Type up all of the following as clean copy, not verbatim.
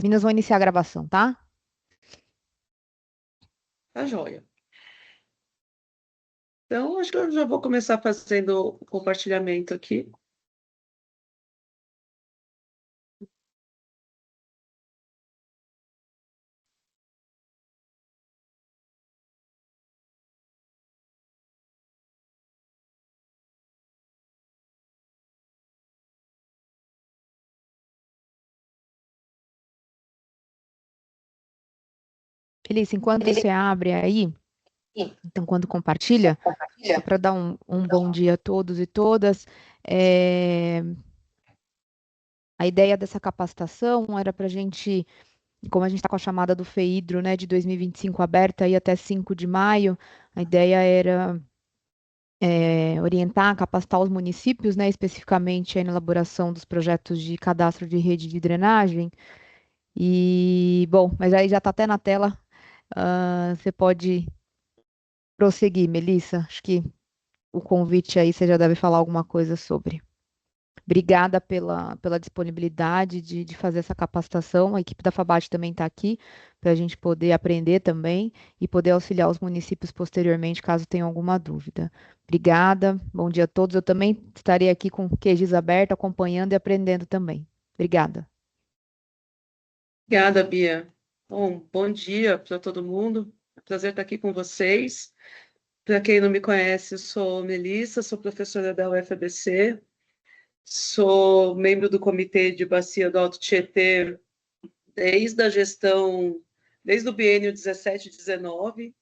meninas vão iniciar a gravação, tá? Tá joia. Então, acho que eu já vou começar fazendo o compartilhamento aqui. Felícia, enquanto você abre aí, então quando compartilha, só para dar um bom dia a todos e todas, a ideia dessa capacitação era para a gente, como a gente está com a chamada do FEIDRO, né, de 2025 aberta aí até 5 de maio, a ideia era orientar, capacitar os municípios, né, especificamente aí na elaboração dos projetos de cadastro de rede de drenagem. E, bom, mas aí já está até na tela, você pode prosseguir, Melissa. Acho que o convite aí você já deve falar alguma coisa sobre. Obrigada pela disponibilidade de fazer essa capacitação. A equipe da FABAT também está aqui para a gente poder aprender também e poder auxiliar os municípios posteriormente, caso tenham alguma dúvida. Obrigada, bom dia a todos. Eu também estarei aqui com o QGIS aberto, acompanhando e aprendendo também. Obrigada. Obrigada, Bia. Bom dia para todo mundo. É um prazer estar aqui com vocês. Para quem não me conhece, eu sou Melissa, sou professora da UFABC, sou membro do Comitê de Bacia do Alto Tietê desde o biênio 17-19,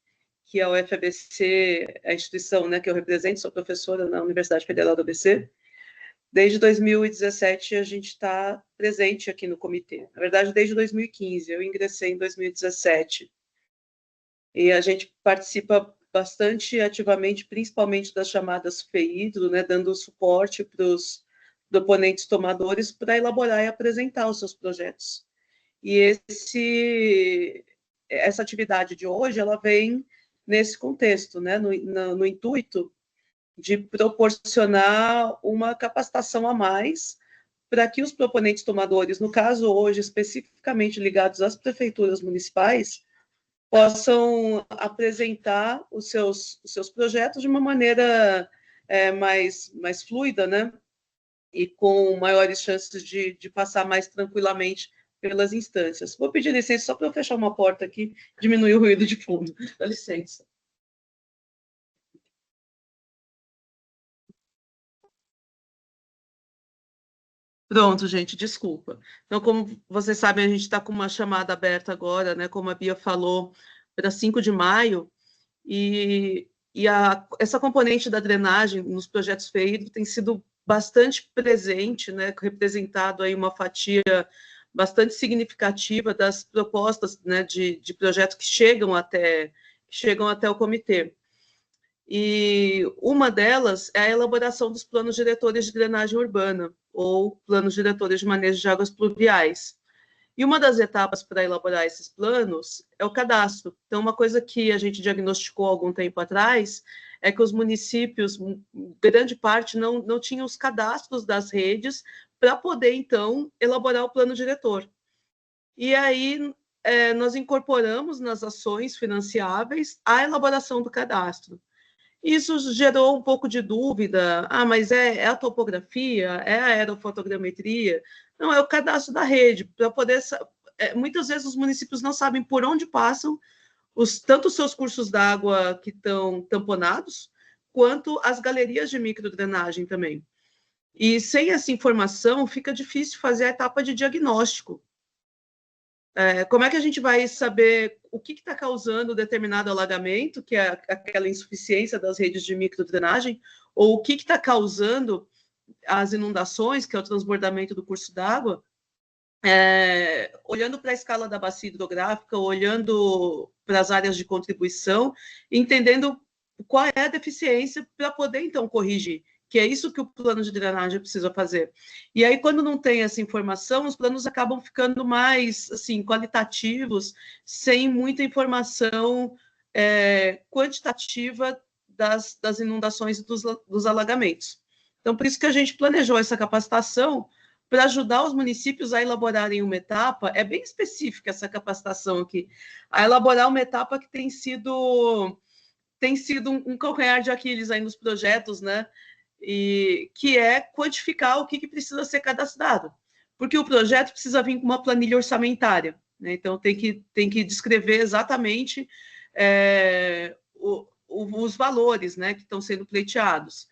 que a UFABC é a instituição, né, que eu represento, sou professora na Universidade Federal do ABC. Desde 2017, a gente está presente aqui no comitê. Na verdade, desde 2015, eu ingressei em 2017. E a gente participa bastante ativamente, principalmente das chamadas FEIDRO, né, dando suporte para os proponentes tomadores para elaborar e apresentar os seus projetos. E essa atividade de hoje, ela vem nesse contexto, né, no intuito de proporcionar uma capacitação a mais para que os proponentes tomadores, no caso hoje especificamente ligados às prefeituras municipais, possam apresentar os seus projetos de uma maneira mais fluida, né? E com maiores chances de passar mais tranquilamente pelas instâncias. Vou pedir licença só para eu fechar uma porta aqui, diminuir o ruído de fundo. Dá licença. Pronto, gente, desculpa. Então, como vocês sabem, a gente está com uma chamada aberta agora, né? Como a Bia falou, para 5 de maio, essa componente da drenagem nos projetos FEIDRO tem sido bastante presente, né? Representado aí uma fatia bastante significativa das propostas, né, de projetos que chegam até o comitê. E uma delas é a elaboração dos planos diretores de drenagem urbana, ou planos diretores de manejo de águas pluviais. E uma das etapas para elaborar esses planos é o cadastro. Então, uma coisa que a gente diagnosticou há algum tempo atrás é que os municípios, grande parte, não tinham os cadastros das redes para poder, então, elaborar o plano diretor. E aí, nós incorporamos nas ações financiáveis a elaboração do cadastro. Isso gerou um pouco de dúvida. Mas é a topografia? É a aerofotogrametria? Não, é o cadastro da rede, para poder... muitas vezes os municípios não sabem por onde passam tanto os seus cursos d'água que estão tamponados, quanto as galerias de microdrenagem também. E sem essa informação, fica difícil fazer a etapa de diagnóstico. Como é que a gente vai saber o que está causando determinado alagamento, que é aquela insuficiência das redes de microdrenagem, ou o que está causando as inundações, que é o transbordamento do curso d'água, olhando para a escala da bacia hidrográfica, olhando para as áreas de contribuição, entendendo qual é a deficiência para poder, então, corrigir, que é isso que o plano de drenagem precisa fazer. E aí, quando não tem essa informação, os planos acabam ficando mais, assim, qualitativos, sem muita informação quantitativa das inundações e dos alagamentos. Então, por isso que a gente planejou essa capacitação, para ajudar os municípios a elaborarem uma etapa, é bem específica essa capacitação aqui, a elaborar uma etapa que tem sido um calcanhar de Aquiles aí nos projetos, né? E que é quantificar o que precisa ser cadastrado, porque o projeto precisa vir com uma planilha orçamentária, né? Então tem que descrever exatamente os valores, né, que estão sendo pleiteados.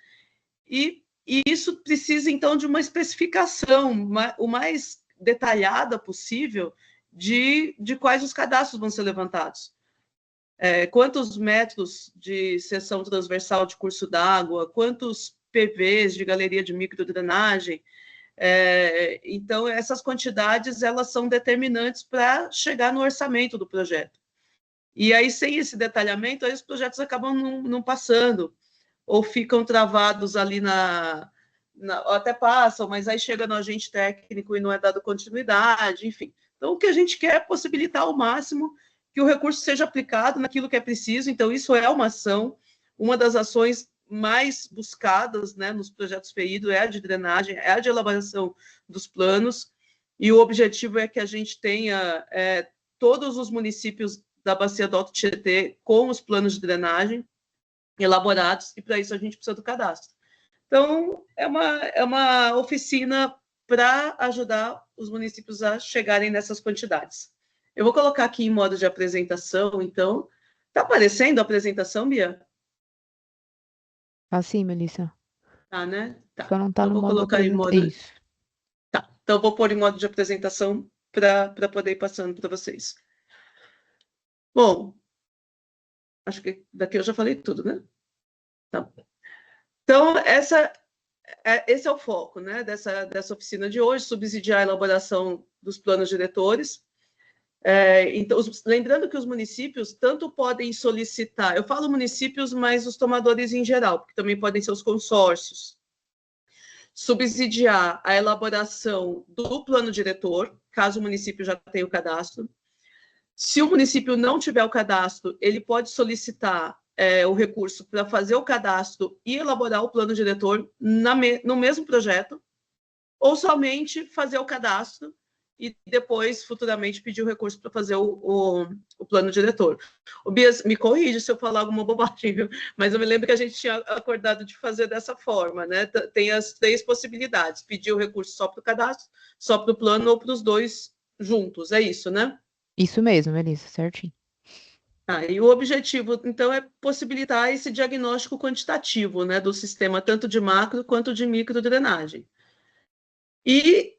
E isso precisa, então, de uma especificação o mais detalhada possível de quais os cadastros vão ser levantados. Quantos metros de seção transversal de curso d'água, quantos PVs de galeria de microdrenagem. Então, essas quantidades elas são determinantes para chegar no orçamento do projeto. E aí, sem esse detalhamento, aí os projetos acabam não passando, ou ficam travados ali até passam, mas aí chega no agente técnico e não é dado continuidade, enfim. Então, o que a gente quer é possibilitar ao máximo que o recurso seja aplicado naquilo que é preciso. Então, isso é uma ação, uma das ações mais buscadas, né, nos projetos FEIDO é a de drenagem, é a de elaboração dos planos, e o objetivo é que a gente tenha todos os municípios da Bacia do Alto Tietê com os planos de drenagem elaborados, e para isso a gente precisa do cadastro. Então, é uma oficina para ajudar os municípios a chegarem nessas quantidades. Eu vou colocar aqui em modo de apresentação, então. Está aparecendo a apresentação, Bia? Assim, Melissa. Tá, né? Tá. Só não tá Então, no vou modo colocar em modo... Isso. Tá. Então, vou pôr em modo de apresentação para poder ir passando para vocês. Bom, acho que daqui eu já falei tudo, né? Tá. Então, esse é o foco, né, dessa oficina de hoje, subsidiar a elaboração dos planos diretores. Então, lembrando que os municípios tanto podem solicitar, eu falo municípios, mas os tomadores em geral, porque também podem ser os consórcios, subsidiar a elaboração do plano diretor, caso o município já tenha o cadastro. Se o município não tiver o cadastro, ele pode solicitar o recurso para fazer o cadastro e elaborar o plano diretor no mesmo projeto, ou somente fazer o cadastro e depois, futuramente, pedir o recurso para fazer o plano diretor. O Bias, me corrige se eu falar alguma bobagem, viu? Mas eu me lembro que a gente tinha acordado de fazer dessa forma, né? Tem as 3 possibilidades, pedir o recurso só para o cadastro, só para o plano ou para os 2 juntos, é isso, né? Isso mesmo, Melissa, certinho. E o objetivo, então, é possibilitar esse diagnóstico quantitativo, né, do sistema, tanto de macro quanto de microdrenagem. E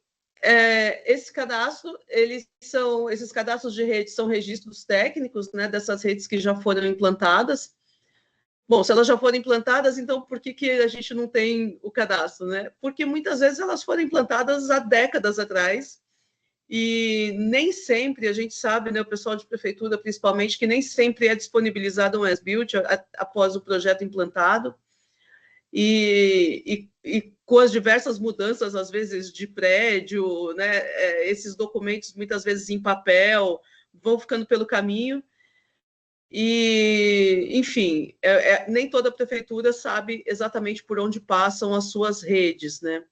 esse cadastro, esses cadastros de rede são registros técnicos, né, dessas redes que já foram implantadas. Bom, se elas já foram implantadas, então por que a gente não tem o cadastro, né? Porque muitas vezes elas foram implantadas há décadas atrás, e nem sempre, a gente sabe, né, o pessoal de prefeitura, principalmente, que nem sempre é disponibilizado um as-built após o projeto implantado, e com as diversas mudanças, às vezes, de prédio, né, esses documentos, muitas vezes em papel, vão ficando pelo caminho, e, enfim, nem toda prefeitura sabe exatamente por onde passam as suas redes, né?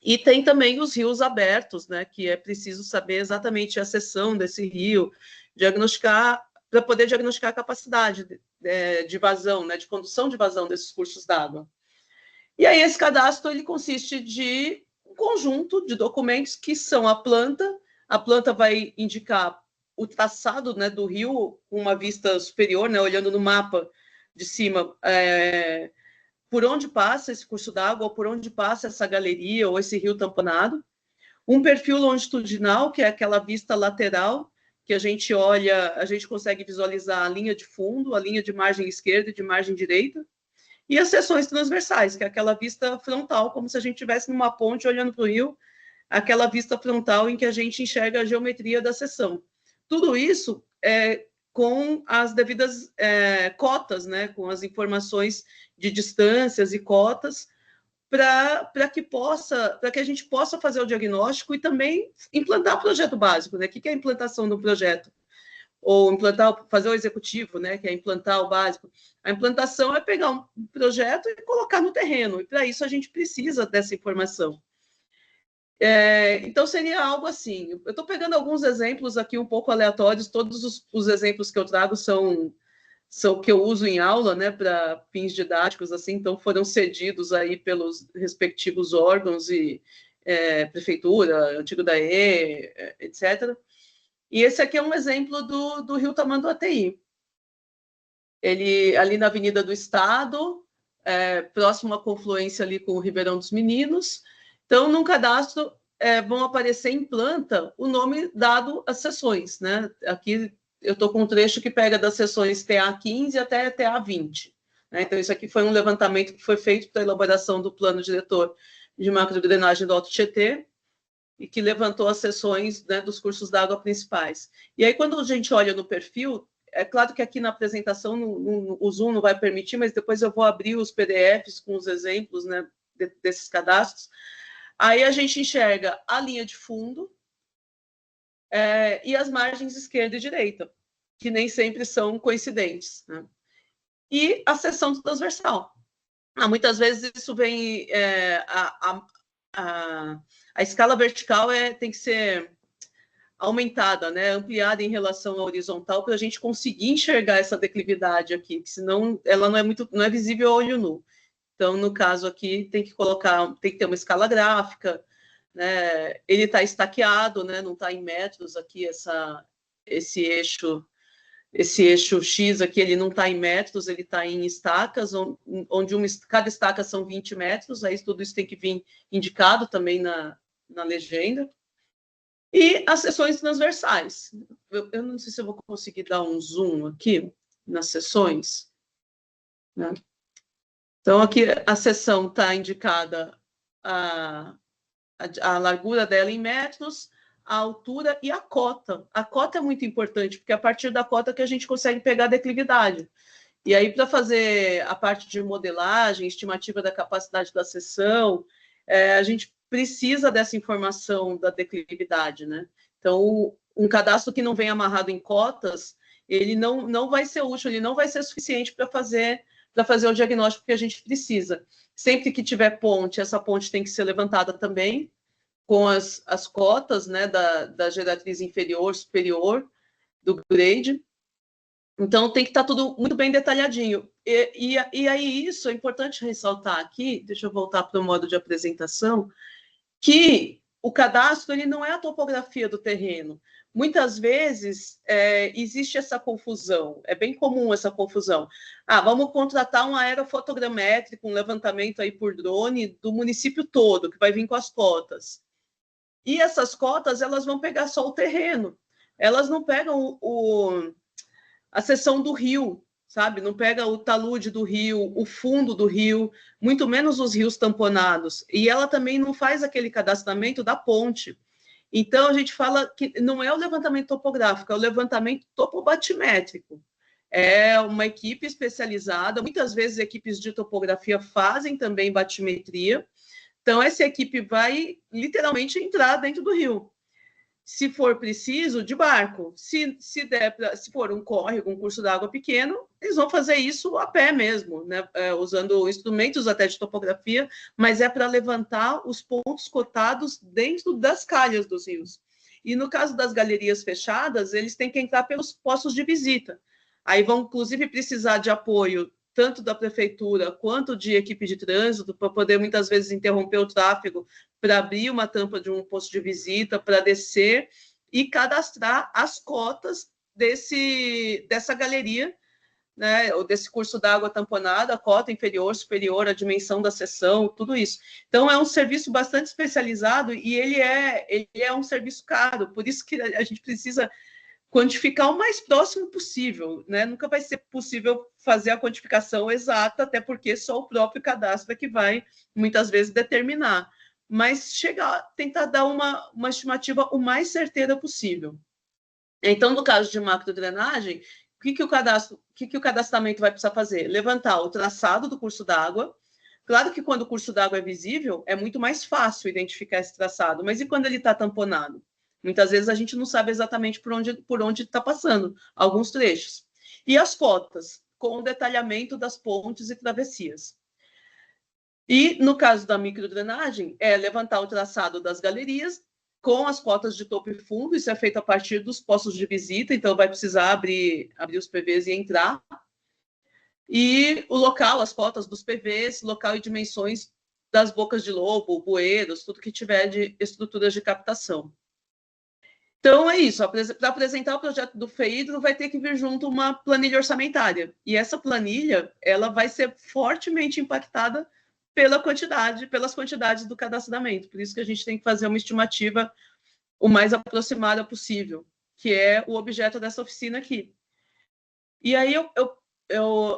E tem também os rios abertos, né, que é preciso saber exatamente a seção desse rio, diagnosticar, para poder diagnosticar a capacidade de vazão, né, de condução de vazão desses cursos d'água. E aí esse cadastro ele consiste de um conjunto de documentos que são a planta vai indicar o traçado, né, do rio com uma vista superior, né, olhando no mapa de cima, por onde passa esse curso d'água, ou por onde passa essa galeria, ou esse rio tamponado. Um perfil longitudinal, que é aquela vista lateral, que a gente olha, a gente consegue visualizar a linha de fundo, a linha de margem esquerda e de margem direita. E as seções transversais, que é aquela vista frontal, como se a gente estivesse numa ponte olhando para o rio, aquela vista frontal em que a gente enxerga a geometria da seção. Tudo isso com as devidas cotas, né, com as informações de distâncias e cotas, para que a gente possa fazer o diagnóstico e também implantar o projeto básico, né? O que é a implantação do projeto? Ou fazer o executivo, né? Que é implantar o básico. A implantação é pegar um projeto e colocar no terreno, e para isso a gente precisa dessa informação. Então, seria algo assim. Eu estou pegando alguns exemplos aqui um pouco aleatórios, todos os exemplos que eu trago são que eu uso em aula, né, para fins didáticos, assim, então foram cedidos aí pelos respectivos órgãos e prefeitura, antigo DAE, etc. E esse aqui é um exemplo do Rio Tamanduateí. Ele ali na Avenida do Estado, próximo à confluência ali com o Ribeirão dos Meninos. Então, num cadastro vão aparecer em planta o nome dado às sessões, né? Aqui eu estou com um trecho que pega das sessões TA15 até TA20. Né? Então, isso aqui foi um levantamento que foi feito para a elaboração do plano diretor de macrodrenagem do Alto Tietê e que levantou as sessões, né, dos cursos d'água principais. E aí, quando a gente olha no perfil, é claro que aqui na apresentação o Zoom não vai permitir, mas depois eu vou abrir os PDFs com os exemplos, né, desses cadastros. Aí a gente enxerga a linha de fundo e as margens esquerda e direita, que nem sempre são coincidentes. Né? E a seção transversal. Muitas vezes isso vem... a escala vertical tem que ser aumentada, né, ampliada em relação à horizontal, para a gente conseguir enxergar essa declividade aqui, senão ela não é visível a olho nu. Então, no caso aqui, tem que ter uma escala gráfica, né? Ele está estaqueado, né? Não está em metros aqui, esse eixo X aqui, ele não está em metros, ele está em estacas, onde cada estaca são 20 metros, aí tudo isso tem que vir indicado também na legenda. E as seções transversais. Eu não sei se eu vou conseguir dar um zoom aqui nas seções. Né? Então, aqui a seção está indicada a largura dela em metros, a altura e a cota. A cota é muito importante, porque é a partir da cota que a gente consegue pegar a declividade. E aí, para fazer a parte de modelagem, estimativa da capacidade da seção, a gente precisa dessa informação da declividade, né? Então, um cadastro que não vem amarrado em cotas, ele não vai ser útil, ele não vai ser suficiente para fazer o diagnóstico que a gente precisa. Sempre que tiver ponte, essa ponte tem que ser levantada também, com as cotas, né, da geratriz inferior, superior, do grade. Então, tem que estar tudo muito bem detalhadinho. E aí, isso é importante ressaltar aqui, deixa eu voltar para o modo de apresentação, que o cadastro ele não é a topografia do terreno. Muitas vezes existe essa confusão, é bem comum essa confusão. Vamos contratar um aerofotogramétrico, um levantamento aí por drone do município todo, que vai vir com as cotas. E essas cotas, elas vão pegar só o terreno. Elas não pegam a seção do rio, sabe? Não pega o talude do rio, o fundo do rio, muito menos os rios tamponados. E ela também não faz aquele cadastramento da ponte. Então, a gente fala que não é o levantamento topográfico, é o levantamento topobatimétrico. É uma equipe especializada, muitas vezes equipes de topografia fazem também batimetria. Então, essa equipe vai literalmente entrar dentro do rio. Se for preciso, de barco. Se for um córrego, um curso d'água pequeno, eles vão fazer isso a pé mesmo, né? Usando instrumentos até de topografia, mas é para levantar os pontos cotados dentro das calhas dos rios. E no caso das galerias fechadas, eles têm que entrar pelos postos de visita. Aí vão, inclusive, precisar de apoio tanto da prefeitura quanto de equipe de trânsito, para poder, muitas vezes, interromper o tráfego, para abrir uma tampa de um posto de visita, para descer e cadastrar as cotas dessa galeria, né, ou desse curso d'água tamponada, a cota inferior, superior, a dimensão da seção, tudo isso. Então, é um serviço bastante especializado e ele é um serviço caro, por isso que a gente precisa quantificar o mais próximo possível, né? Nunca vai ser possível fazer a quantificação exata, até porque só o próprio cadastro é que vai, muitas vezes, determinar. Mas tentar dar uma estimativa o mais certeira possível. Então, no caso de macrodrenagem, o que o cadastramento vai precisar fazer? Levantar o traçado do curso d'água. Claro que quando o curso d'água é visível, é muito mais fácil identificar esse traçado, mas e quando ele está tamponado? Muitas vezes a gente não sabe exatamente por onde está passando alguns trechos. E as cotas, com o detalhamento das pontes e travessias. E, no caso da microdrenagem, é levantar o traçado das galerias com as cotas de topo e fundo. Isso é feito a partir dos postos de visita, então vai precisar abrir os PVs e entrar. E o local, as cotas dos PVs, local e dimensões das bocas de lobo, bueiros, tudo que tiver de estruturas de captação. Então, é isso. Para apresentar o projeto do FEIDRO, vai ter que vir junto uma planilha orçamentária. E essa planilha, ela vai ser fortemente impactada pelas quantidades do cadastramento. Por isso que a gente tem que fazer uma estimativa o mais aproximada possível, que é o objeto dessa oficina aqui. E aí,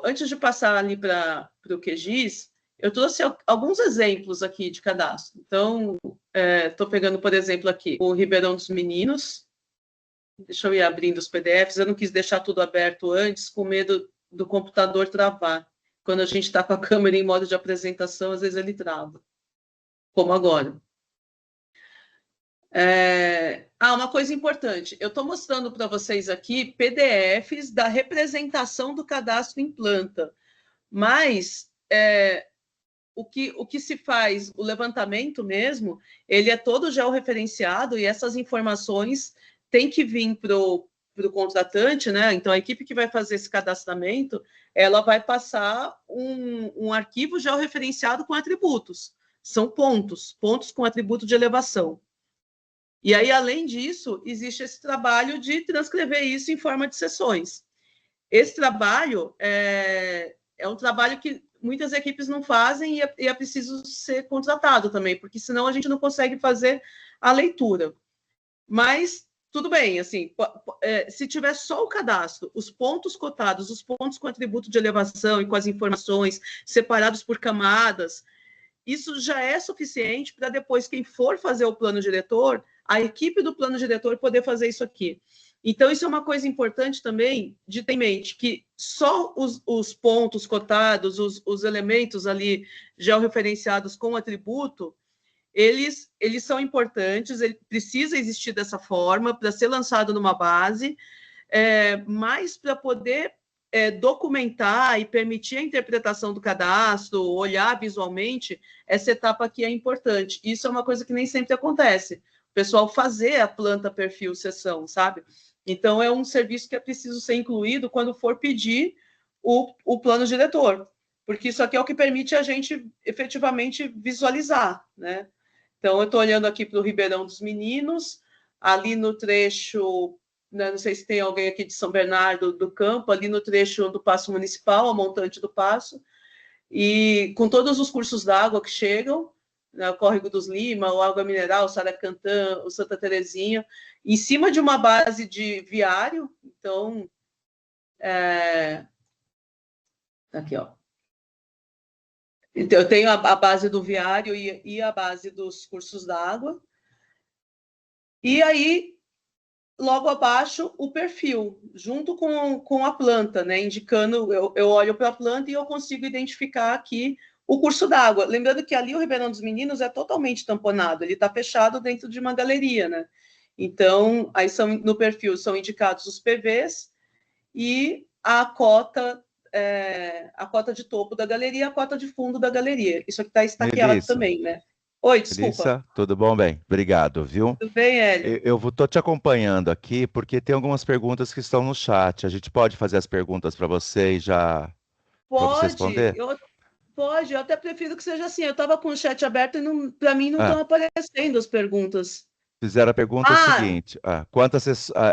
antes de passar ali para o QGIS, eu trouxe alguns exemplos aqui de cadastro. Então, estou pegando, por exemplo, aqui o Ribeirão dos Meninos. Deixa eu ir abrindo os PDFs. Eu não quis deixar tudo aberto antes, com medo do computador travar. Quando a gente está com a câmera em modo de apresentação, às vezes ele trava, como agora. Uma coisa importante. Eu estou mostrando para vocês aqui PDFs da representação do cadastro em planta. Mas o que se faz, o levantamento mesmo, ele é todo georreferenciado e essas informações têm que vir para o contratante, né? Então, a equipe que vai fazer esse cadastramento, ela vai passar um arquivo georreferenciado com atributos. São pontos com atributo de elevação. E aí, além disso, existe esse trabalho de transcrever isso em forma de sessões. Esse trabalho é um trabalho que muitas equipes não fazem e é preciso ser contratado também, porque senão a gente não consegue fazer a leitura. Mas tudo bem, assim, se tiver só o cadastro, os pontos cotados, os pontos com atributo de elevação e com as informações separados por camadas, isso já é suficiente para depois, quem for fazer o plano diretor, a equipe do plano diretor poder fazer isso aqui. Então, isso é uma coisa importante também de ter em mente, que só os pontos cotados, os elementos ali georreferenciados com atributo, eles são importantes, ele precisa existir dessa forma, para ser lançado numa base, mas para poder documentar e permitir a interpretação do cadastro, olhar visualmente, essa etapa aqui é importante. Isso é uma coisa que nem sempre acontece. O pessoal fazer a planta, perfil, sessão, sabe? Então, é um serviço que é preciso ser incluído quando for pedir o plano diretor, porque isso aqui é o que permite a gente efetivamente visualizar, né? Então, eu estou olhando aqui para o Ribeirão dos Meninos, ali no trecho, né, não sei se tem alguém aqui de São Bernardo do Campo, ali no trecho do Paço Municipal, a montante do Paço, e com todos os cursos d'água que chegam, né, o Córrego dos Lima, o Água Mineral, o Saracantã, o Santa Terezinha, em cima de uma base de viário. Então, aqui, ó. Então, eu tenho a base do viário e a base dos cursos d'água. E aí, logo abaixo, o perfil, junto com a planta, né? Indicando, eu olho para a planta e eu consigo identificar aqui o curso d'água. Lembrando que ali o Ribeirão dos Meninos é totalmente tamponado, ele está fechado dentro de uma galeria, né? Então, aí no perfil são indicados os PVs e a cota de topo da galeria, a cota de fundo da galeria. Isso aqui está estaqueado Melissa, também, né? Oi, desculpa. Melissa, tudo bom? Bem, obrigado, viu? Tudo bem, Hélio? Eu estou te acompanhando aqui porque tem algumas perguntas que estão no chat. A gente pode fazer as perguntas para você e já para você responder? Pode, eu até prefiro que seja assim. Eu estava com o chat aberto e para mim não estão aparecendo as perguntas. Fizeram a pergunta seguinte: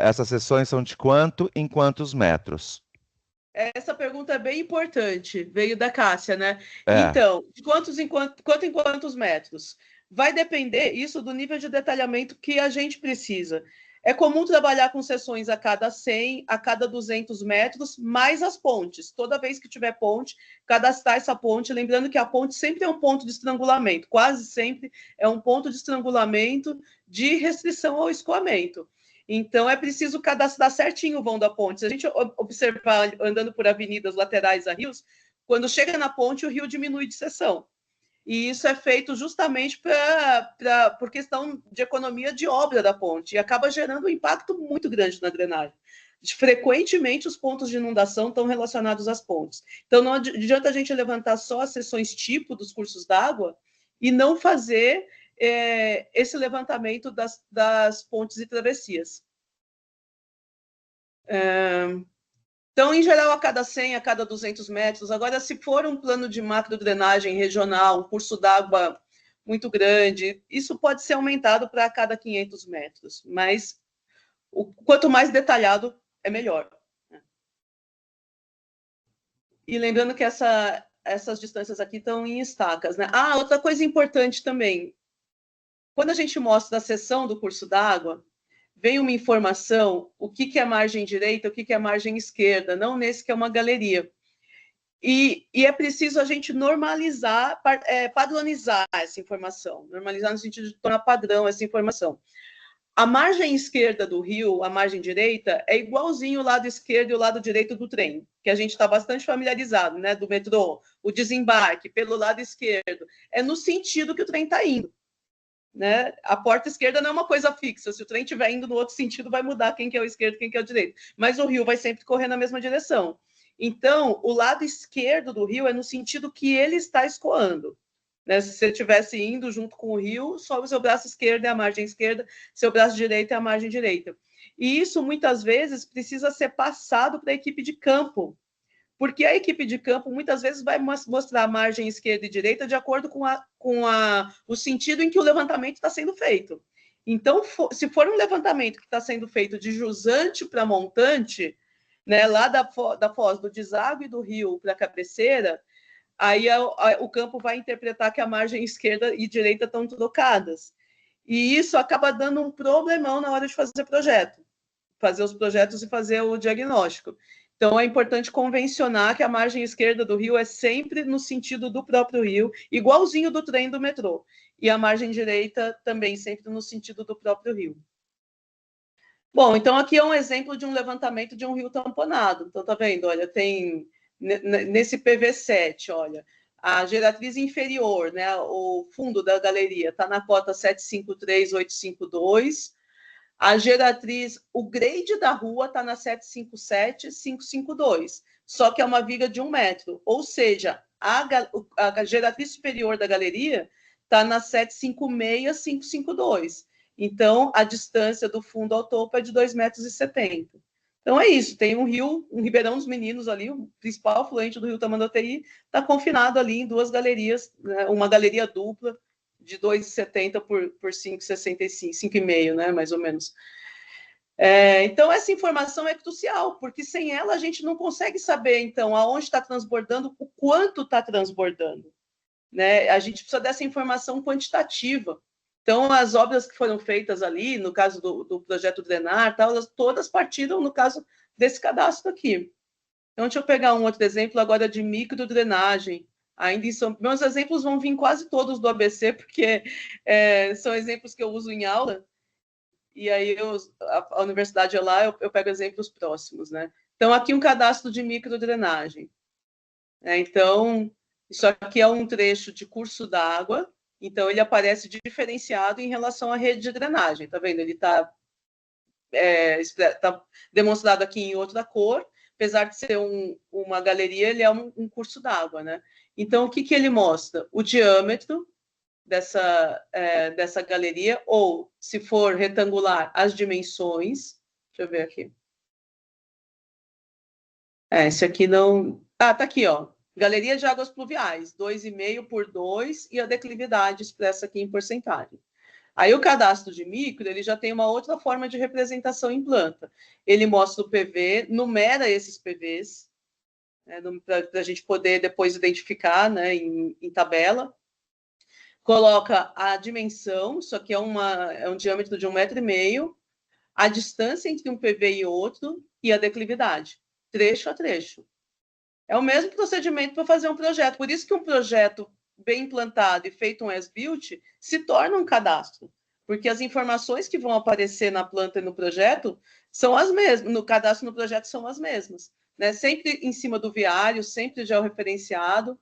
essas sessões são de quanto em quantos metros? Essa pergunta é bem importante, veio da Cássia, né? Então, de quanto em quantos metros? Vai depender isso do nível de detalhamento que a gente precisa. É comum trabalhar com sessões a cada 100, a cada 200 metros, mais as pontes. Toda vez que tiver ponte, cadastrar essa ponte, lembrando que a ponte sempre é um ponto de estrangulamento, quase sempre é um ponto de estrangulamento de restrição ao escoamento. Então, é preciso cadastrar certinho o vão da ponte. Se a gente observar andando por avenidas laterais a rios, quando chega na ponte, o rio diminui de seção. E isso é feito justamente por questão de economia de obra da ponte, e acaba gerando um impacto muito grande na drenagem. frequentemente os pontos de inundação estão relacionados às pontes. Então, não adianta a gente levantar só as seções tipo dos cursos d'água e não fazer esse levantamento das pontes e travessias. Então, em geral, a cada 100, a cada 200 metros. Agora, se for um plano de macrodrenagem regional, um curso d'água muito grande, isso pode ser aumentado para cada 500 metros, mas quanto mais detalhado, é melhor. E lembrando que essas distâncias aqui estão em estacas, né? Outra coisa importante também. Quando a gente mostra a seção do curso d'água, vem uma informação, o que é margem direita, o que é margem esquerda, não nesse que é uma galeria. E é preciso a gente normalizar, padronizar essa informação, normalizar no sentido de tornar padrão essa informação. A margem esquerda do rio, a margem direita, é igualzinho o lado esquerdo e o lado direito do trem, que a gente está bastante familiarizado, né? Do metrô, o desembarque pelo lado esquerdo. É no sentido que o trem está indo. Né? A porta esquerda não é uma coisa fixa. Se o trem estiver indo no outro sentido, vai mudar quem que é o esquerdo e quem que é o direito. Mas o rio vai sempre correr na mesma direção. Então, o lado esquerdo do rio é no sentido que ele está escoando. Né? Se você estivesse indo junto com o rio, só o seu braço esquerdo é a margem esquerda, seu braço direito é a margem direita. E isso, muitas vezes, precisa ser passado para a equipe de campo, porque a equipe de campo, muitas vezes, vai mostrar a margem esquerda e direita de acordo com o sentido em que o levantamento está sendo feito. Então, se for um levantamento que está sendo feito de jusante para montante, né, lá da foz do deságue do rio para a cabeceira, aí o campo vai interpretar que a margem esquerda e direita estão trocadas. E isso acaba dando um problemão na hora de fazer projeto, fazer os projetos e fazer o diagnóstico. Então, é importante convencionar que a margem esquerda do rio é sempre no sentido do próprio rio, igualzinho do trem do metrô. E a margem direita também sempre no sentido do próprio rio. Bom, então aqui é um exemplo de um levantamento de um rio tamponado. Então, tá vendo? Olha, tem nesse PV7, olha, a geratriz inferior, né, o fundo da galeria, está na cota 753,852. A geratriz, o grade da rua está na 757,552, só que é uma viga de 1 metro. Ou seja, a geratriz superior da galeria está na 756,552. Então, a distância do fundo ao topo é de 2,70 metros. Então, é isso. Tem um rio, um Ribeirão dos Meninos ali, o principal afluente do rio Tamanduateí, está confinado ali em 2 galerias, né, uma galeria dupla, de 2,70 por 5,65, 5,5, né, mais ou menos. Então, essa informação é crucial, porque sem ela a gente não consegue saber, então, aonde está transbordando, o quanto está transbordando. Né? A gente precisa dessa informação quantitativa. Então, as obras que foram feitas ali, no caso do projeto Drenar, tal, elas todas partiram, no caso, desse cadastro aqui. Então, deixa eu pegar um outro exemplo agora de microdrenagem. Ainda meus exemplos vão vir quase todos do ABC, porque são exemplos que eu uso em aula, e aí a universidade é lá, eu pego exemplos próximos, né? Então, aqui um cadastro de microdrenagem. Então, isso aqui é um trecho de curso d'água, então ele aparece diferenciado em relação à rede de drenagem, tá vendo? Ele está demonstrado aqui em outra cor, apesar de ser uma galeria, ele é um curso d'água, né? Então, o que ele mostra? O diâmetro dessa galeria, ou, se for retangular, as dimensões. Deixa eu ver aqui. Esse aqui não... tá aqui, ó. Galeria de águas pluviais, 2,5 por 2, e a declividade expressa aqui em porcentagem. Aí o cadastro de micro, ele já tem uma outra forma de representação em planta. Ele mostra o PV, numera esses PVs, né, para a gente poder depois identificar, né, em tabela. Coloca a dimensão, isso aqui é um diâmetro de 1,5 metro, a distância entre um PV e outro e a declividade, trecho a trecho. É o mesmo procedimento para fazer um projeto. Por isso que um projeto bem implantado e feito um as-built se torna um cadastro, porque as informações que vão aparecer na planta e no projeto são as mesmas, no cadastro e no projeto são as mesmas, né? Sempre em cima do viário, sempre georreferenciado.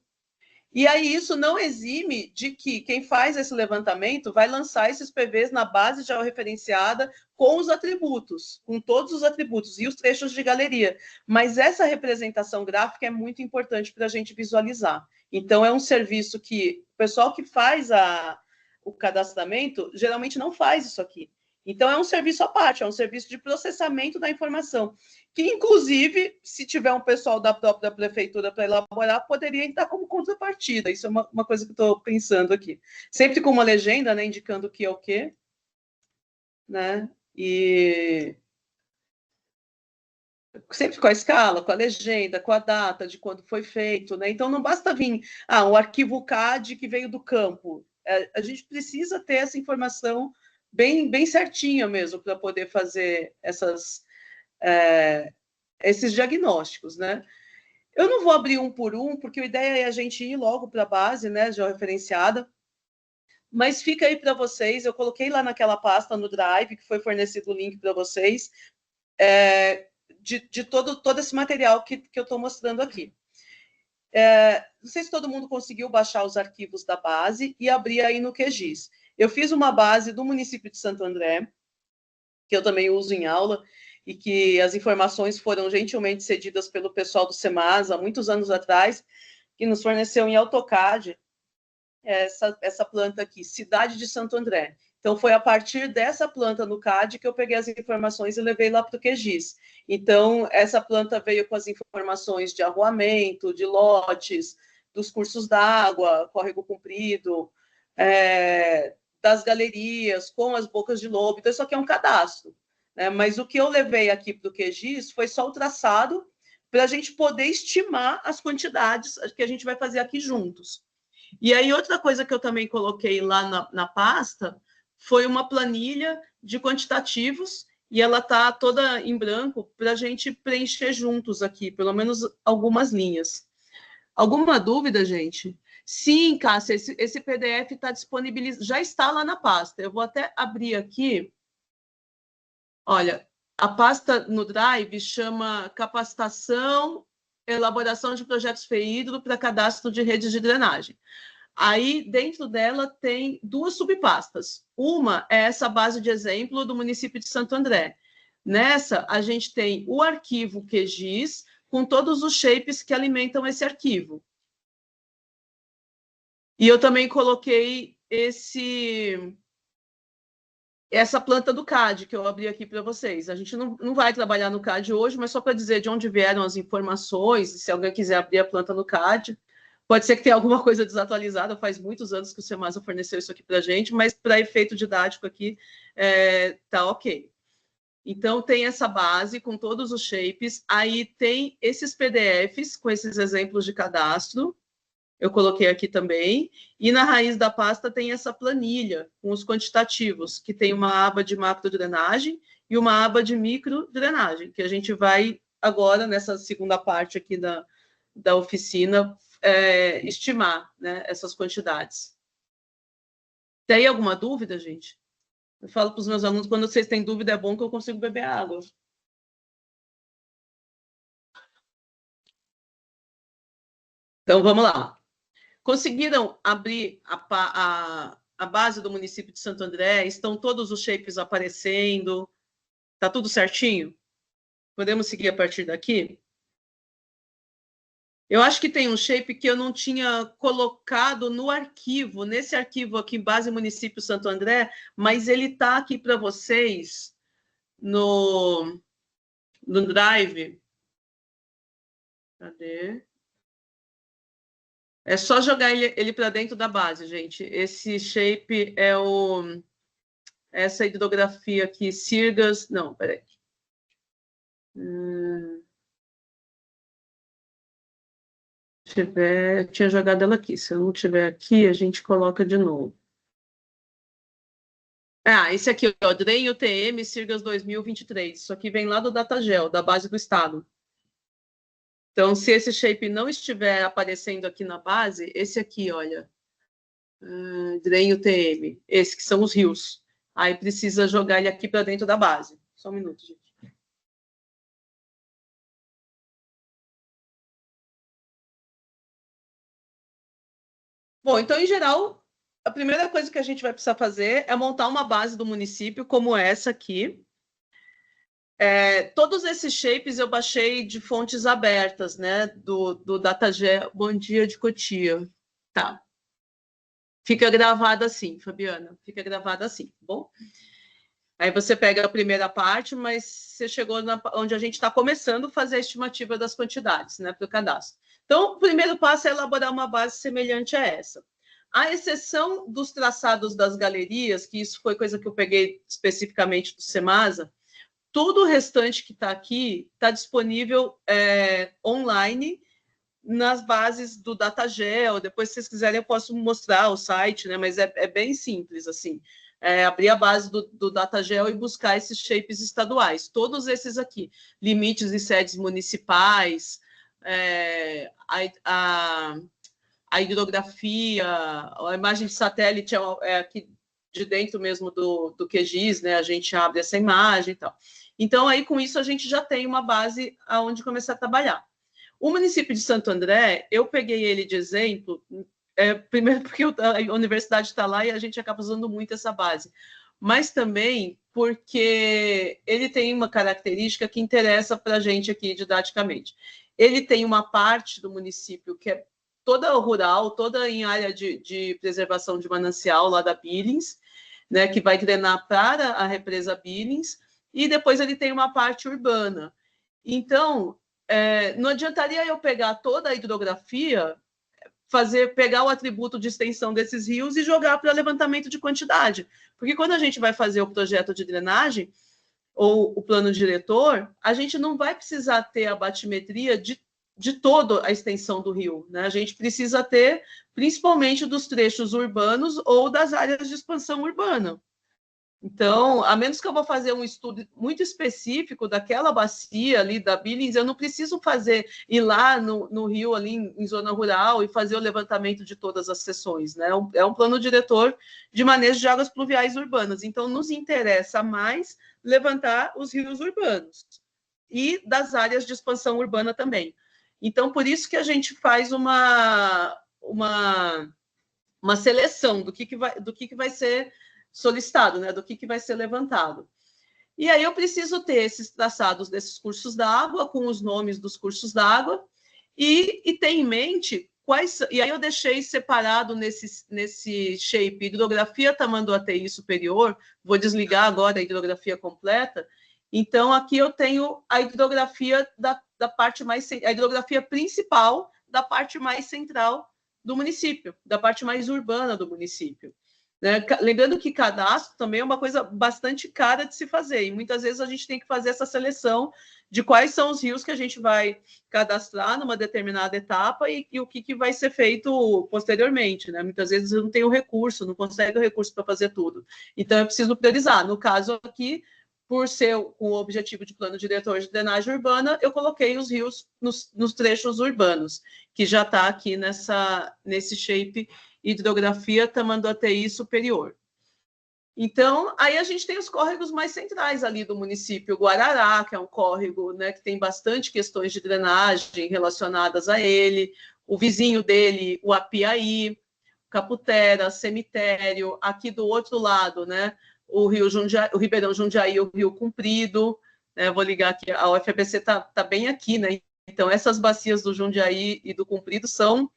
E aí isso não exime de que quem faz esse levantamento vai lançar esses PVs na base georreferenciada com os atributos, com todos os atributos e os trechos de galeria. Mas essa representação gráfica é muito importante para a gente visualizar. Então, é um serviço que o pessoal que faz o cadastramento geralmente não faz isso aqui. Então, é um serviço à parte, é um serviço de processamento da informação, que, inclusive, se tiver um pessoal da própria prefeitura para elaborar, poderia entrar como contrapartida. Isso é uma coisa que estou pensando aqui. Sempre com uma legenda, né, indicando o que é o quê, né? E sempre com a escala, com a legenda, com a data de quando foi feito, né? Então, não basta vir, um arquivo CAD que veio do campo. A gente precisa ter essa informação bem certinha mesmo para poder fazer esses diagnósticos, né? Eu não vou abrir um por um, porque a ideia é a gente ir logo para a base, né, georreferenciada, mas fica aí para vocês, eu coloquei lá naquela pasta no Drive, que foi fornecido o link para vocês, de todo esse material que eu estou mostrando aqui. Não sei se todo mundo conseguiu baixar os arquivos da base e abrir aí no QGIS. Eu fiz uma base do município de Santo André, que eu também uso em aula, e que as informações foram gentilmente cedidas pelo pessoal do SEMAS há muitos anos atrás, que nos forneceu em AutoCAD essa planta aqui, Cidade de Santo André. Então, foi a partir dessa planta no CAD que eu peguei as informações e levei lá para o QGIS. Então, essa planta veio com as informações de arruamento, de lotes, dos cursos d'água, córrego comprido, das galerias, com as bocas de lobo. Então, isso aqui é um cadastro, né? Mas o que eu levei aqui para o QGIS foi só o traçado para a gente poder estimar as quantidades que a gente vai fazer aqui juntos. E aí, outra coisa que eu também coloquei lá na pasta foi uma planilha de quantitativos, e ela está toda em branco para a gente preencher juntos aqui, pelo menos algumas linhas. Alguma dúvida, gente? Sim, Cássia, esse PDF está disponibilizado, já está lá na pasta. Eu vou até abrir aqui. Olha, a pasta no Drive chama Capacitação, Elaboração de Projetos FEHIDRO para Cadastro de Redes de Drenagem. Aí, dentro dela, tem duas subpastas. Uma é essa base de exemplo do município de Santo André. Nessa, a gente tem o arquivo QGIS, com todos os shapes que alimentam esse arquivo. E eu também coloquei essa planta do CAD, que eu abri aqui para vocês. A gente não vai trabalhar no CAD hoje, mas só para dizer de onde vieram as informações, se alguém quiser abrir a planta no CAD. Pode ser que tenha alguma coisa desatualizada, faz muitos anos que o Semasa forneceu isso aqui para a gente, mas para efeito didático aqui, tá ok. Então, tem essa base com todos os shapes, aí tem esses PDFs com esses exemplos de cadastro, eu coloquei aqui também, e na raiz da pasta tem essa planilha com os quantitativos, que tem uma aba de macrodrenagem e uma aba de microdrenagem, que a gente vai agora, nessa segunda parte aqui da oficina, estimar, né, essas quantidades. Tem alguma dúvida, gente? Eu falo para os meus alunos, quando vocês têm dúvida, é bom que eu consigo beber água. Então, vamos lá. Conseguiram abrir a base do município de Santo André? Estão todos os shapes aparecendo? Está tudo certinho? Podemos seguir a partir daqui? Eu acho que tem um shape que eu não tinha colocado no arquivo, nesse arquivo aqui, Base Município Santo André, mas ele está aqui para vocês no Drive. Cadê? É só jogar ele para dentro da base, gente. Esse shape é essa hidrografia aqui, Sirgas... Não, peraí. Eu tinha jogado ela aqui. Se eu não tiver aqui, a gente coloca de novo. Esse aqui, ó, DREN UTM Sirgas 2023. Isso aqui vem lá do Datagel, da base do estado. Então, se esse shape não estiver aparecendo aqui na base, esse aqui, olha, DREN UTM, esse que são os rios. Aí precisa jogar ele aqui para dentro da base. Só um minuto, gente. Bom, então, em geral, a primeira coisa que a gente vai precisar fazer é montar uma base do município como essa aqui. Todos esses shapes eu baixei de fontes abertas, né? Do DataGeo. Bom dia de Cotia. Tá. Fica gravado assim, Fabiana. Fica gravado assim, tá bom? Aí você pega a primeira parte, mas você chegou onde a gente está começando a fazer a estimativa das quantidades, né, para o cadastro. Então, o primeiro passo é elaborar uma base semelhante a essa. À exceção dos traçados das galerias, que isso foi coisa que eu peguei especificamente do Semasa, tudo o restante que está aqui está disponível online nas bases do DataGel. Depois, se vocês quiserem, eu posso mostrar o site, né? Mas é bem simples, assim. Abrir a base do DataGel e buscar esses shapes estaduais. Todos esses aqui. Limites e sedes municipais, a hidrografia, a imagem de satélite é aqui de dentro mesmo do QGIS, né? A gente abre essa imagem e tal. Então, aí, com isso, a gente já tem uma base aonde começar a trabalhar. O município de Santo André, eu peguei ele de exemplo, primeiro porque a universidade está lá e a gente acaba usando muito essa base, mas também porque ele tem uma característica que interessa para a gente aqui didaticamente. Ele tem uma parte do município que é toda rural, toda em área de preservação de manancial lá da Billings, né, que vai drenar para a represa Billings, e depois ele tem uma parte urbana. Então, não adiantaria eu pegar toda a hidrografia, pegar o atributo de extensão desses rios e jogar para levantamento de quantidade. Porque quando a gente vai fazer o projeto de drenagem, ou o plano diretor, a gente não vai precisar ter a batimetria de toda a extensão do rio, né? A gente precisa ter, principalmente, dos trechos urbanos ou das áreas de expansão urbana. Então, a menos que eu vou fazer um estudo muito específico daquela bacia ali da Billings, eu não preciso ir lá no rio, ali em zona rural, e fazer o levantamento de todas as seções, né? É um plano diretor de manejo de águas pluviais urbanas. Então, nos interessa mais levantar os rios urbanos e das áreas de expansão urbana também. Então, por isso que a gente faz uma seleção do que vai ser solicitado, né, do que vai ser levantado. E aí eu preciso ter esses traçados desses cursos d'água, com os nomes dos cursos d'água, e ter em mente quais... E aí eu deixei separado nesse shape hidrografia Tamanduateí superior, vou desligar agora a hidrografia completa. Então, aqui eu tenho a hidrografia da parte mais... a hidrografia principal da parte mais central do município, da parte mais urbana do município. Né? Lembrando que cadastro também é uma coisa bastante cara de se fazer, e muitas vezes a gente tem que fazer essa seleção de quais são os rios que a gente vai cadastrar numa determinada etapa e o que vai ser feito posteriormente. Né? Muitas vezes eu não tenho recurso, não consigo recurso para fazer tudo. Então, eu preciso priorizar. No caso aqui, por ser com o objetivo de plano diretor de drenagem urbana, eu coloquei os rios nos trechos urbanos, que já está aqui nesse shape hidrografia Tamanduateí superior. Então, aí a gente tem os córregos mais centrais ali do município, o Guarará, que é um córrego, né, que tem bastante questões de drenagem relacionadas a ele, o vizinho dele, o Apiaí, Caputera, Cemitério, aqui do outro lado, né, o Ribeirão Jundiaí e o Rio Comprido, né, vou ligar aqui, a UFABC tá bem aqui, né, então essas bacias do Jundiaí e do Comprido são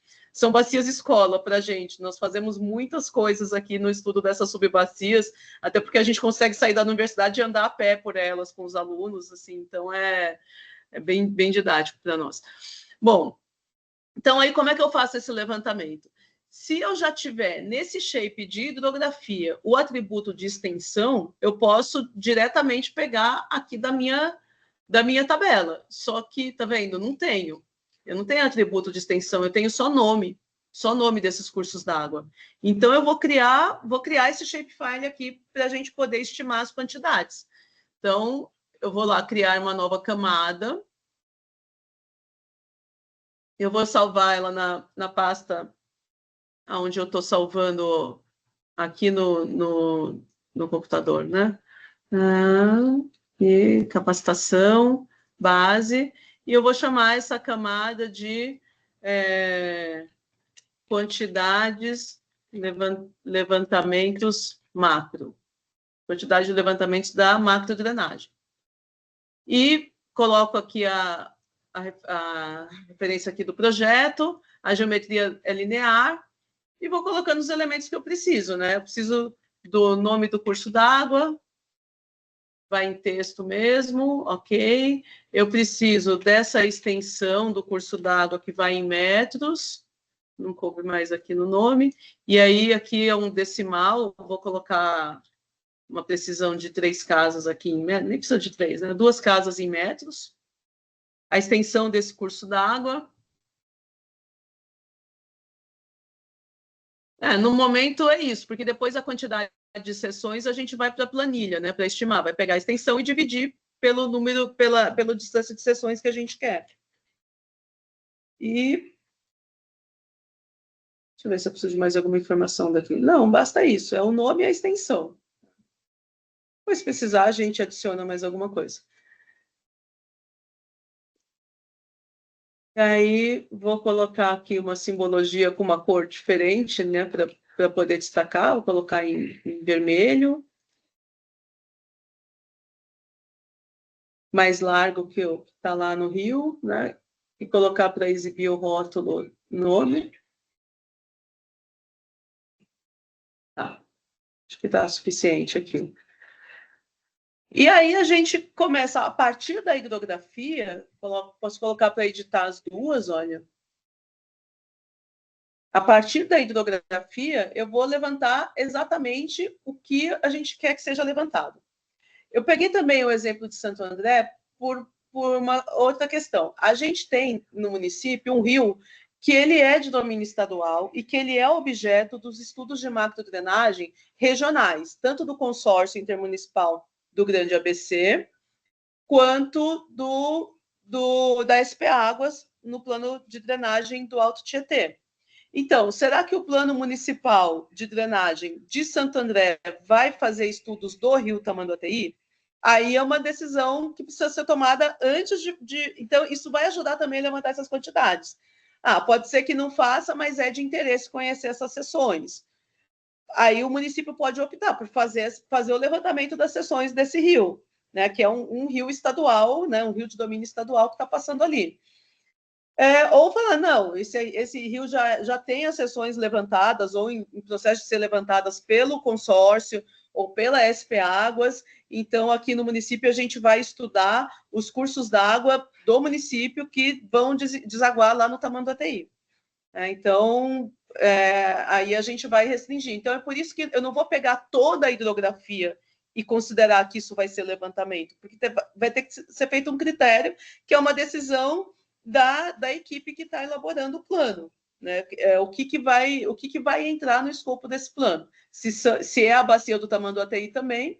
bacias escola para a gente. Nós fazemos muitas coisas aqui no estudo dessas subbacias, até porque a gente consegue sair da universidade e andar a pé por elas com os alunos, assim, então é bem, bem didático para nós. Bom, então aí como é que eu faço esse levantamento? Se eu já tiver nesse shape de hidrografia o atributo de extensão, eu posso diretamente pegar aqui da minha tabela. Só que, tá vendo? Não tenho. Eu não tenho atributo de extensão, eu tenho só nome desses cursos d'água. Então, eu vou criar esse shapefile aqui para a gente poder estimar as quantidades. Então, eu vou lá criar uma nova camada. Eu vou salvar ela na pasta onde eu estou salvando aqui no computador, né? E capacitação, base, e eu vou chamar essa camada de quantidades, levantamentos macro. Quantidade de levantamentos da macrodrenagem. E coloco aqui a referência aqui do projeto, a geometria é linear, e vou colocando os elementos que eu preciso, né? Eu preciso do nome do curso d'água, vai em texto mesmo, ok. Eu preciso dessa extensão do curso d'água que vai em metros, não coube mais aqui no nome, e aí aqui é um decimal, vou colocar uma precisão de 3 casas aqui em metros, nem precisa de 3, né? 2 casas em metros. A extensão desse curso d'água. No momento é isso, porque depois a quantidade de sessões a gente vai para a planilha, né? Para estimar, vai pegar a extensão e dividir pelo número, pela distância de sessões que a gente quer. E deixa eu ver se eu preciso de mais alguma informação daqui. Não, basta isso, é o nome e a extensão. Depois, se precisar, a gente adiciona mais alguma coisa. E aí, vou colocar aqui uma simbologia com uma cor diferente, né, para poder destacar. Vou colocar em vermelho. Mais largo que está lá no Rio, né? E colocar para exibir o rótulo nome. Tá. Acho que está suficiente aqui. E aí a gente começa, a partir da hidrografia, posso colocar para editar as duas, olha. A partir da hidrografia, eu vou levantar exatamente o que a gente quer que seja levantado. Eu peguei também o exemplo de Santo André por uma outra questão. A gente tem no município um rio que ele é de domínio estadual e que ele é objeto dos estudos de macrodrenagem regionais, tanto do consórcio intermunicipal do Grande ABC, quanto da SP Águas no plano de drenagem do Alto Tietê. Então, será que o plano municipal de drenagem de Santo André vai fazer estudos do rio Tamanduateí? Aí é uma decisão que precisa ser tomada antes de... Então, isso vai ajudar também a levantar essas quantidades. Pode ser que não faça, mas é de interesse conhecer essas seções. Aí o município pode optar por fazer o levantamento das seções desse rio, né, que é um rio estadual, né, um rio de domínio estadual que está passando ali. Ou falar, não, esse rio já tem as seções levantadas ou em processo de ser levantadas pelo consórcio ou pela SP Águas, então aqui no município a gente vai estudar os cursos d'água do município que vão desaguar lá no Tamanduateí. Então, aí a gente vai restringir. Então, é por isso que eu não vou pegar toda a hidrografia e considerar que isso vai ser levantamento, porque vai ter que ser feito um critério, que é uma decisão da equipe que está elaborando o plano, né? O que vai entrar no escopo desse plano. Se é a bacia do Tamanduateí também,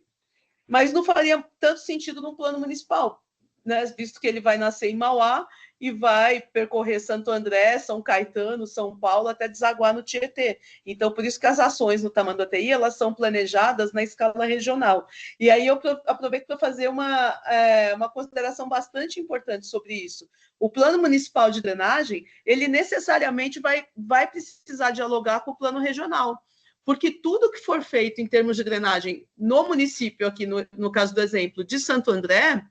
mas não faria tanto sentido no plano municipal, né? Visto que ele vai nascer em Mauá e vai percorrer Santo André, São Caetano, São Paulo, até desaguar no Tietê. Então, por isso que as ações no Tamanduateí, elas são planejadas na escala regional. E aí eu aproveito para fazer uma consideração bastante importante sobre isso. O plano municipal de drenagem, ele necessariamente vai precisar dialogar com o plano regional, porque tudo que for feito em termos de drenagem no município, aqui no caso do exemplo de Santo André,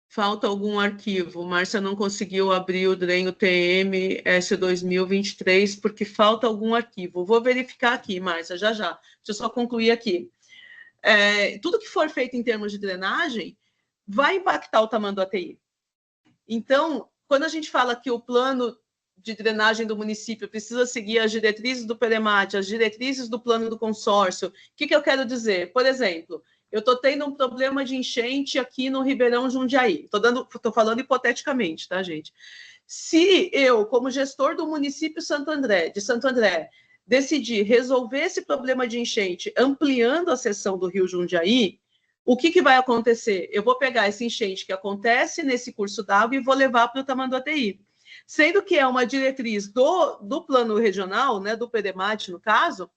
falta algum arquivo. Márcia não conseguiu abrir o DREN UTM S2023 porque falta algum arquivo. Vou verificar aqui, Márcia, já. Deixa eu só concluir aqui. Tudo que for feito em termos de drenagem vai impactar o Tamanduateí. Então, quando a gente fala que o plano de drenagem do município precisa seguir as diretrizes do PEDEMAT, as diretrizes do plano do consórcio, o que eu quero dizer? Por exemplo, eu estou tendo um problema de enchente aqui no Ribeirão Jundiaí. Estou falando hipoteticamente, tá, gente? Se eu, como gestor do município de Santo André, decidir resolver esse problema de enchente ampliando a seção do Rio Jundiaí, o que vai acontecer? Eu vou pegar esse enchente que acontece nesse curso d'água e vou levar para o Tamanduateí. Sendo que é uma diretriz do plano regional, né, do PEDEMAT, no caso,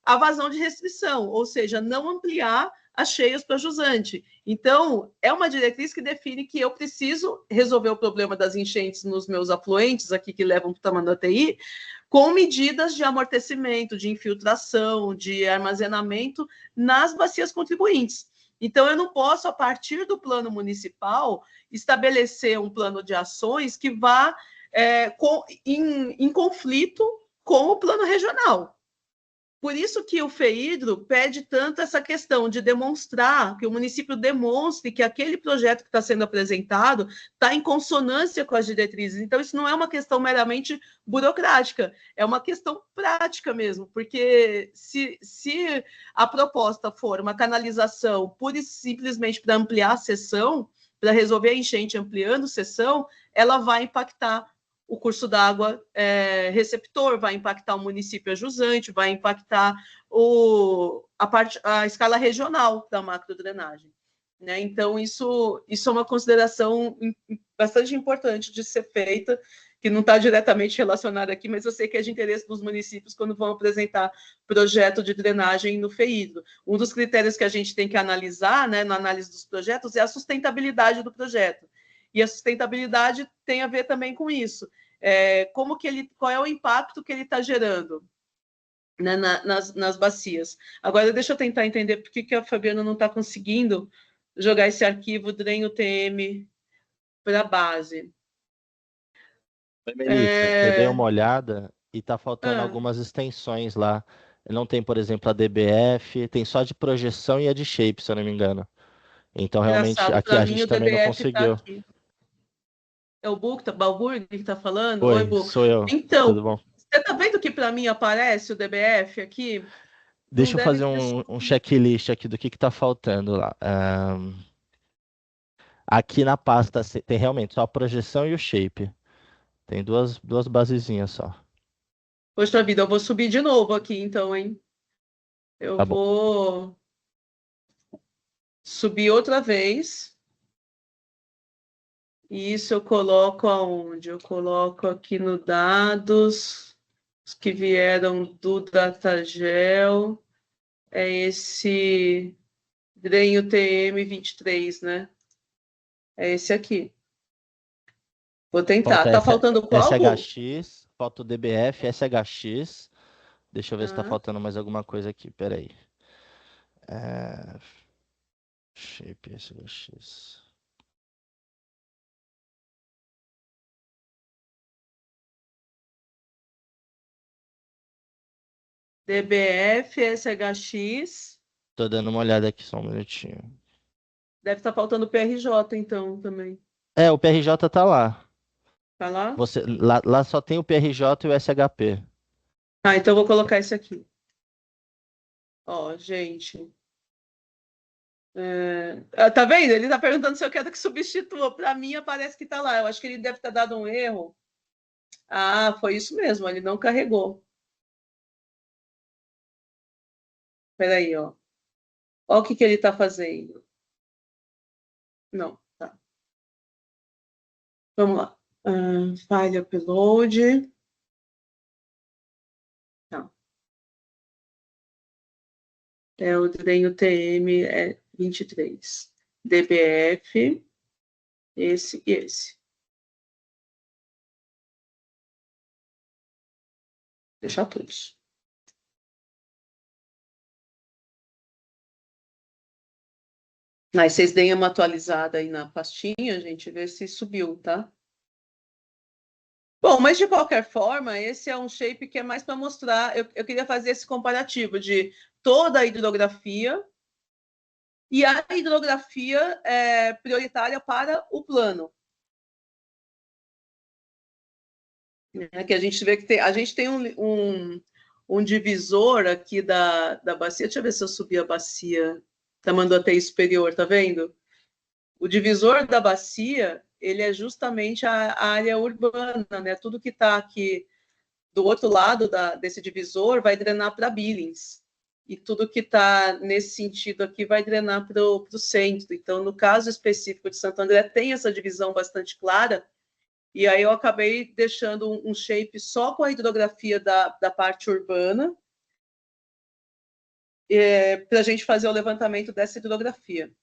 a vazão de restrição, ou seja, não ampliar as cheias para jusante. Então, é uma diretriz que define que eu preciso resolver o problema das enchentes nos meus afluentes, aqui que levam para o Tamanduateí, com medidas de amortecimento, de infiltração, de armazenamento nas bacias contribuintes. Então, eu não posso, a partir do plano municipal, estabelecer um plano de ações que vá em conflito com o plano regional. Por isso que o FEIDRO pede tanto essa questão de demonstrar, que o município demonstre que aquele projeto que está sendo apresentado está em consonância com as diretrizes. Então, isso não é uma questão meramente burocrática, é uma questão prática mesmo, porque se a proposta for uma canalização pura e simplesmente para ampliar a seção, para resolver a enchente ampliando a seção, ela vai impactar o curso d'água receptor, vai impactar o município ajusante, vai impactar a escala regional da macrodrenagem. Né? Então, isso é uma consideração bastante importante de ser feita, que não está diretamente relacionada aqui, mas eu sei que é de interesse dos municípios quando vão apresentar projeto de drenagem no FEIDRO. Um dos critérios que a gente tem que analisar, né, na análise dos projetos, é a sustentabilidade do projeto. E a sustentabilidade tem a ver também com isso. Qual é o impacto que ele está gerando, né, nas bacias. Agora, deixa eu tentar entender por que a Fabiana não está conseguindo jogar esse arquivo DREN-UTM para a base. Melissa, eu dei uma olhada e está faltando algumas extensões lá. Não tem, por exemplo, a DBF, tem só a de projeção e a de shape, se eu não me engano. Então, realmente, aqui a gente também não conseguiu. Tá, é o Balburg que está falando? Oi, Buc. Sou eu. Então, tudo bom? Você está vendo que para mim aparece o DBF aqui? Deixa eu fazer um checklist aqui do que está faltando lá. Aqui na pasta tem realmente só a projeção e o shape. Tem duas basezinhas só. Poxa vida, eu vou subir de novo aqui então, hein? Eu vou subir outra vez. E isso eu coloco aonde? Eu coloco aqui no dados, os que vieram do Datagel. É esse DREN-UTM 23, né? É esse aqui. Vou tentar. Tá faltando qual? SHX, falta o DBF, SHX. Deixa eu ver se tá faltando mais alguma coisa aqui. Peraí. Shape SHX. DBF, SHX. Tô dando uma olhada aqui, só um minutinho. Deve estar faltando o PRJ, então, também. O PRJ tá lá. Tá lá? Lá só tem o PRJ e o SHP. Então eu vou colocar esse aqui. Ó, gente. Tá vendo? Ele tá perguntando se eu quero que substitua. Para mim, parece que tá lá. Eu acho que ele deve ter dado um erro. Foi isso mesmo. Ele não carregou. Espera aí, ó. Olha o que ele está fazendo. Não, tá. Vamos lá. File upload. Tá. O DREN-UTM 23. DBF. Esse e esse. Deixar todos. Mas vocês deem uma atualizada aí na pastinha, gente, ver se subiu, tá? Bom, mas de qualquer forma, esse é um shape que é mais para mostrar. Eu queria fazer esse comparativo de toda a hidrografia e a hidrografia prioritária para o plano. Que a gente vê que a gente tem um divisor aqui da bacia. Deixa eu ver se eu subi a bacia. Tamanduateí superior, tá vendo? O divisor da bacia, ele é justamente a área urbana, né? Tudo que está aqui do outro lado desse divisor vai drenar para Billings. E tudo que está nesse sentido aqui vai drenar para o centro. Então, no caso específico de Santo André, tem essa divisão bastante clara. E aí eu acabei deixando um shape só com a hidrografia da parte urbana para a gente fazer o levantamento dessa hidrografia.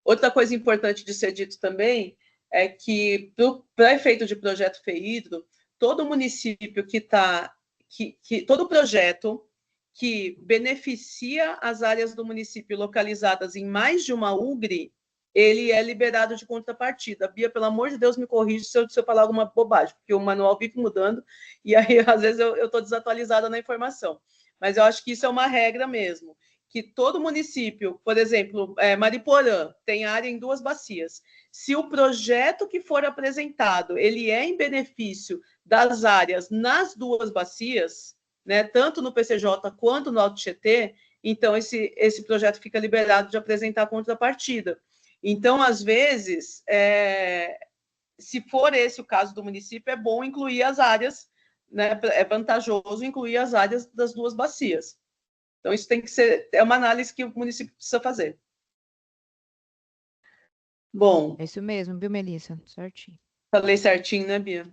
Outra coisa importante de ser dito também é que, para efeito de projeto FEHIDRO, todo município todo projeto que beneficia as áreas do município localizadas em mais de uma UGRI, ele é liberado de contrapartida. Bia, pelo amor de Deus, me corrija se eu falar alguma bobagem, porque o manual vive mudando, e aí, às vezes, eu estou desatualizada na informação. Mas eu acho que isso é uma regra mesmo, que todo município, por exemplo, Mariporã, tem área em 2 bacias. Se o projeto que for apresentado, ele é em benefício das áreas nas 2 bacias, né, tanto no PCJ quanto no Alto Tietê, então esse projeto fica liberado de apresentar contrapartida. Então, às vezes, se for esse o caso do município, é bom incluir as áreas, né, é vantajoso incluir as áreas das 2 bacias. Então, isso tem que ser, é uma análise que o município precisa fazer. Bom. É isso mesmo, viu, Melissa? Certinho. Falei certinho, né, Bia?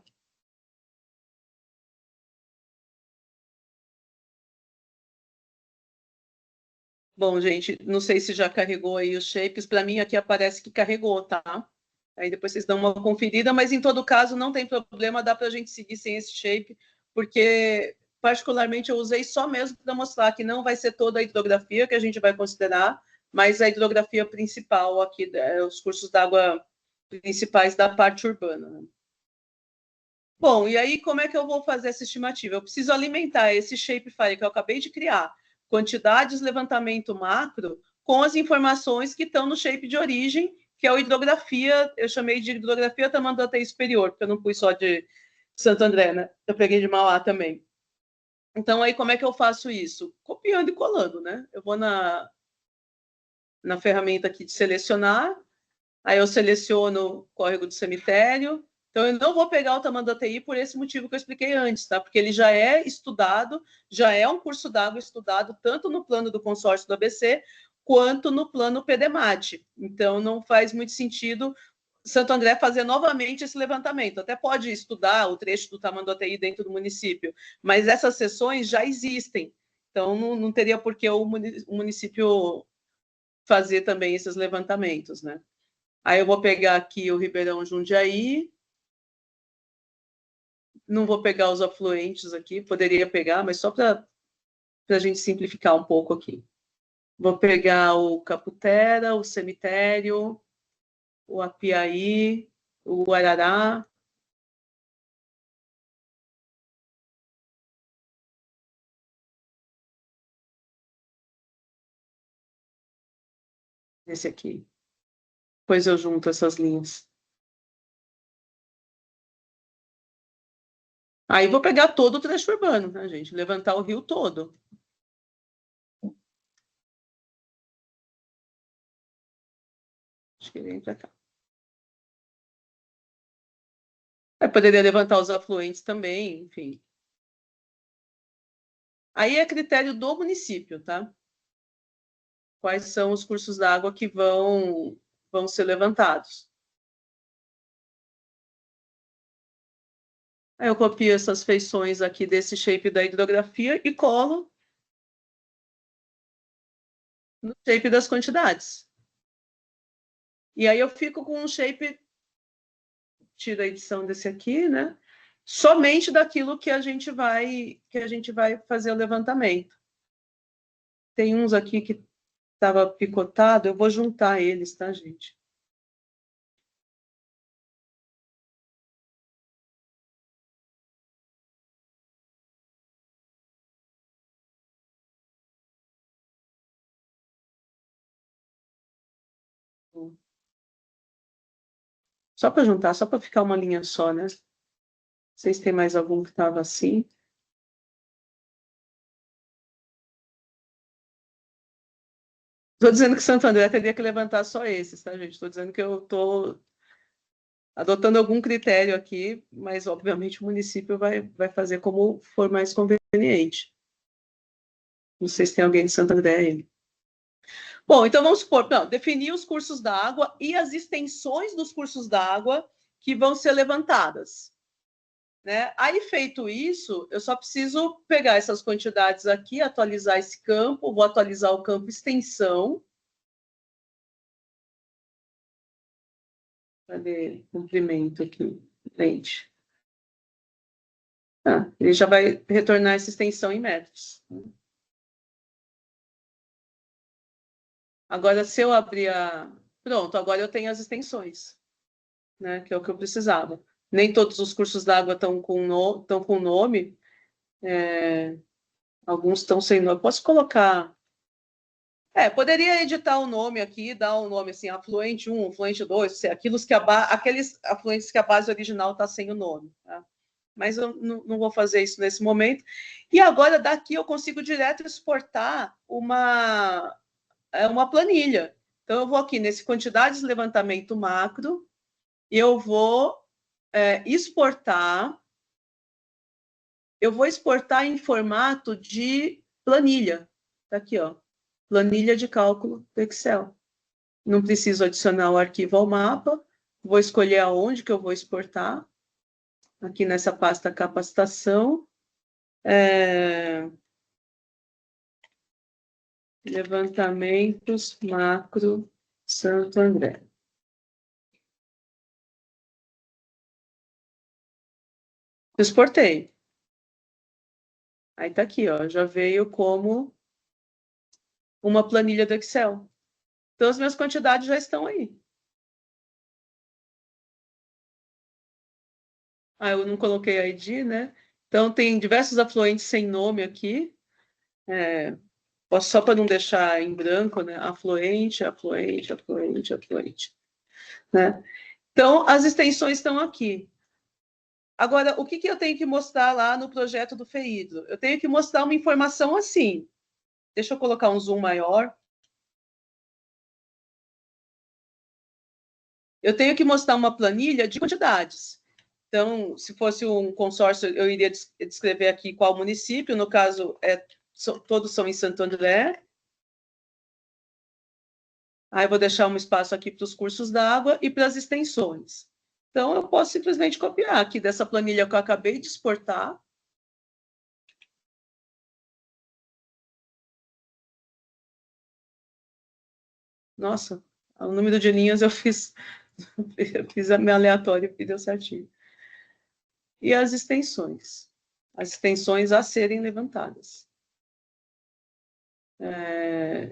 Bom, gente, não sei se já carregou aí os shapes. Para mim, aqui aparece que carregou, tá? Aí depois vocês dão uma conferida, mas em todo caso, não tem problema, dá para a gente seguir sem esse shape, porque, particularmente, eu usei só mesmo para mostrar que não vai ser toda a hidrografia que a gente vai considerar, mas a hidrografia principal aqui, os cursos d'água principais da parte urbana. Bom, e aí como é que eu vou fazer essa estimativa? Eu preciso alimentar esse shapefile que eu acabei de criar, quantidades, levantamento macro, com as informações que estão no shape de origem, que é a hidrografia, eu chamei de hidrografia Tamanduateí Superior, porque eu não pus só de Santo André, né? Eu peguei de Mauá também. Então, aí como é que eu faço isso? Copiando e colando, né? Eu vou na ferramenta aqui de selecionar, aí eu seleciono o córrego do cemitério. Então, eu não vou pegar o Tamanduateí por esse motivo que eu expliquei antes, tá? Porque ele já é estudado, já é um curso d'água estudado tanto no plano do consórcio do ABC, quanto no plano PDMAT. Então, não faz muito sentido Santo André fazer novamente esse levantamento. Até pode estudar o trecho do Tamanduateí dentro do município, mas essas sessões já existem. Então, não teria por que o município fazer também esses levantamentos, né? Aí eu vou pegar aqui o Ribeirão Jundiaí. Não vou pegar os afluentes aqui, poderia pegar, mas só para a gente simplificar um pouco aqui. Vou pegar o Caputera, o Cemitério, o Apiaí, o Guarará. Esse aqui. Depois eu junto essas linhas. Aí vou pegar todo o trecho urbano, tá, gente? Levantar o rio todo. Acho que ele vem para cá. Eu poderia levantar os afluentes também, enfim. Aí é critério do município, tá? Quais são os cursos d'água que vão ser levantados. Aí eu copio essas feições aqui desse shape da hidrografia e colo no shape das quantidades. E aí eu fico com um shape, tiro a edição desse aqui, né? Somente daquilo que a gente vai fazer o levantamento. Tem uns aqui que estava picotado, eu vou juntar eles, tá, gente? Só para juntar, só para ficar uma linha só, né? Não sei se tem mais algum que estava assim. Estou dizendo que Santo André teria que levantar só esses, tá, gente? Estou dizendo que eu estou adotando algum critério aqui, mas, obviamente, o município vai fazer como for mais conveniente. Não sei se tem alguém de Santo André aí. Bom, então vamos supor, definir os cursos d'água e as extensões dos cursos d'água que vão ser levantadas. né? Aí, feito isso, eu só preciso pegar essas quantidades aqui, atualizar esse campo, vou atualizar o campo extensão. Cadê comprimento aqui? Frente. Ele já vai retornar essa extensão em metros. Agora, se eu abrir a... Pronto, agora eu tenho as extensões, né? Que é o que eu precisava. Nem todos os cursos d'água estão com nome. Alguns estão sem nome. Posso colocar... poderia editar o nome aqui, dar um nome assim, afluente 1, afluente 2, aqueles afluentes que a base original está sem o nome. Tá? Mas eu não vou fazer isso nesse momento. E agora, daqui, eu consigo direto exportar uma planilha. Então, eu vou aqui nesse quantidades de levantamento macro, e eu vou exportar. Eu vou exportar em formato de planilha. Está aqui, ó. Planilha de cálculo do Excel. Não preciso adicionar o arquivo ao mapa. Vou escolher aonde que eu vou exportar. Aqui nessa pasta capacitação. Levantamentos macro Santo André. Exportei. Aí tá aqui, ó. Já veio como uma planilha do Excel. Então, as minhas quantidades já estão aí. Eu não coloquei ID, né? Então, tem diversos afluentes sem nome aqui. Só para não deixar em branco, né? Afluente, afluente, afluente, afluente. Né? Então, as extensões estão aqui. Agora, o que eu tenho que mostrar lá no projeto do FEHIDRO? Eu tenho que mostrar uma informação assim. Deixa eu colocar um zoom maior. Eu tenho que mostrar uma planilha de quantidades. Então, se fosse um consórcio, eu iria descrever aqui qual município. No caso, todos são em Santo André. Aí eu vou deixar um espaço aqui para os cursos d'água e para as extensões. Então, eu posso simplesmente copiar aqui dessa planilha que eu acabei de exportar. Nossa, o número de linhas eu fiz a minha aleatória e deu certinho. E as extensões a serem levantadas.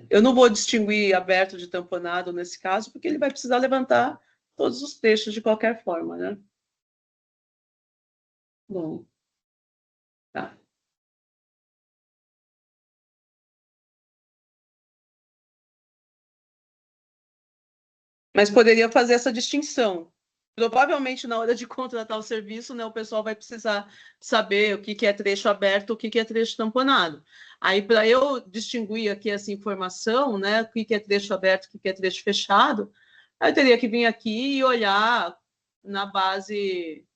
Eu não vou distinguir aberto de tamponado nesse caso, porque ele vai precisar levantar todos os trechos de qualquer forma, né? Bom, tá. Mas poderia fazer essa distinção. Provavelmente, na hora de contratar o serviço, né, o pessoal vai precisar saber o que é trecho aberto, o que é trecho tamponado. Aí, para eu distinguir aqui essa informação, né, o que é trecho aberto, o que é trecho fechado, eu teria que vir aqui e olhar na base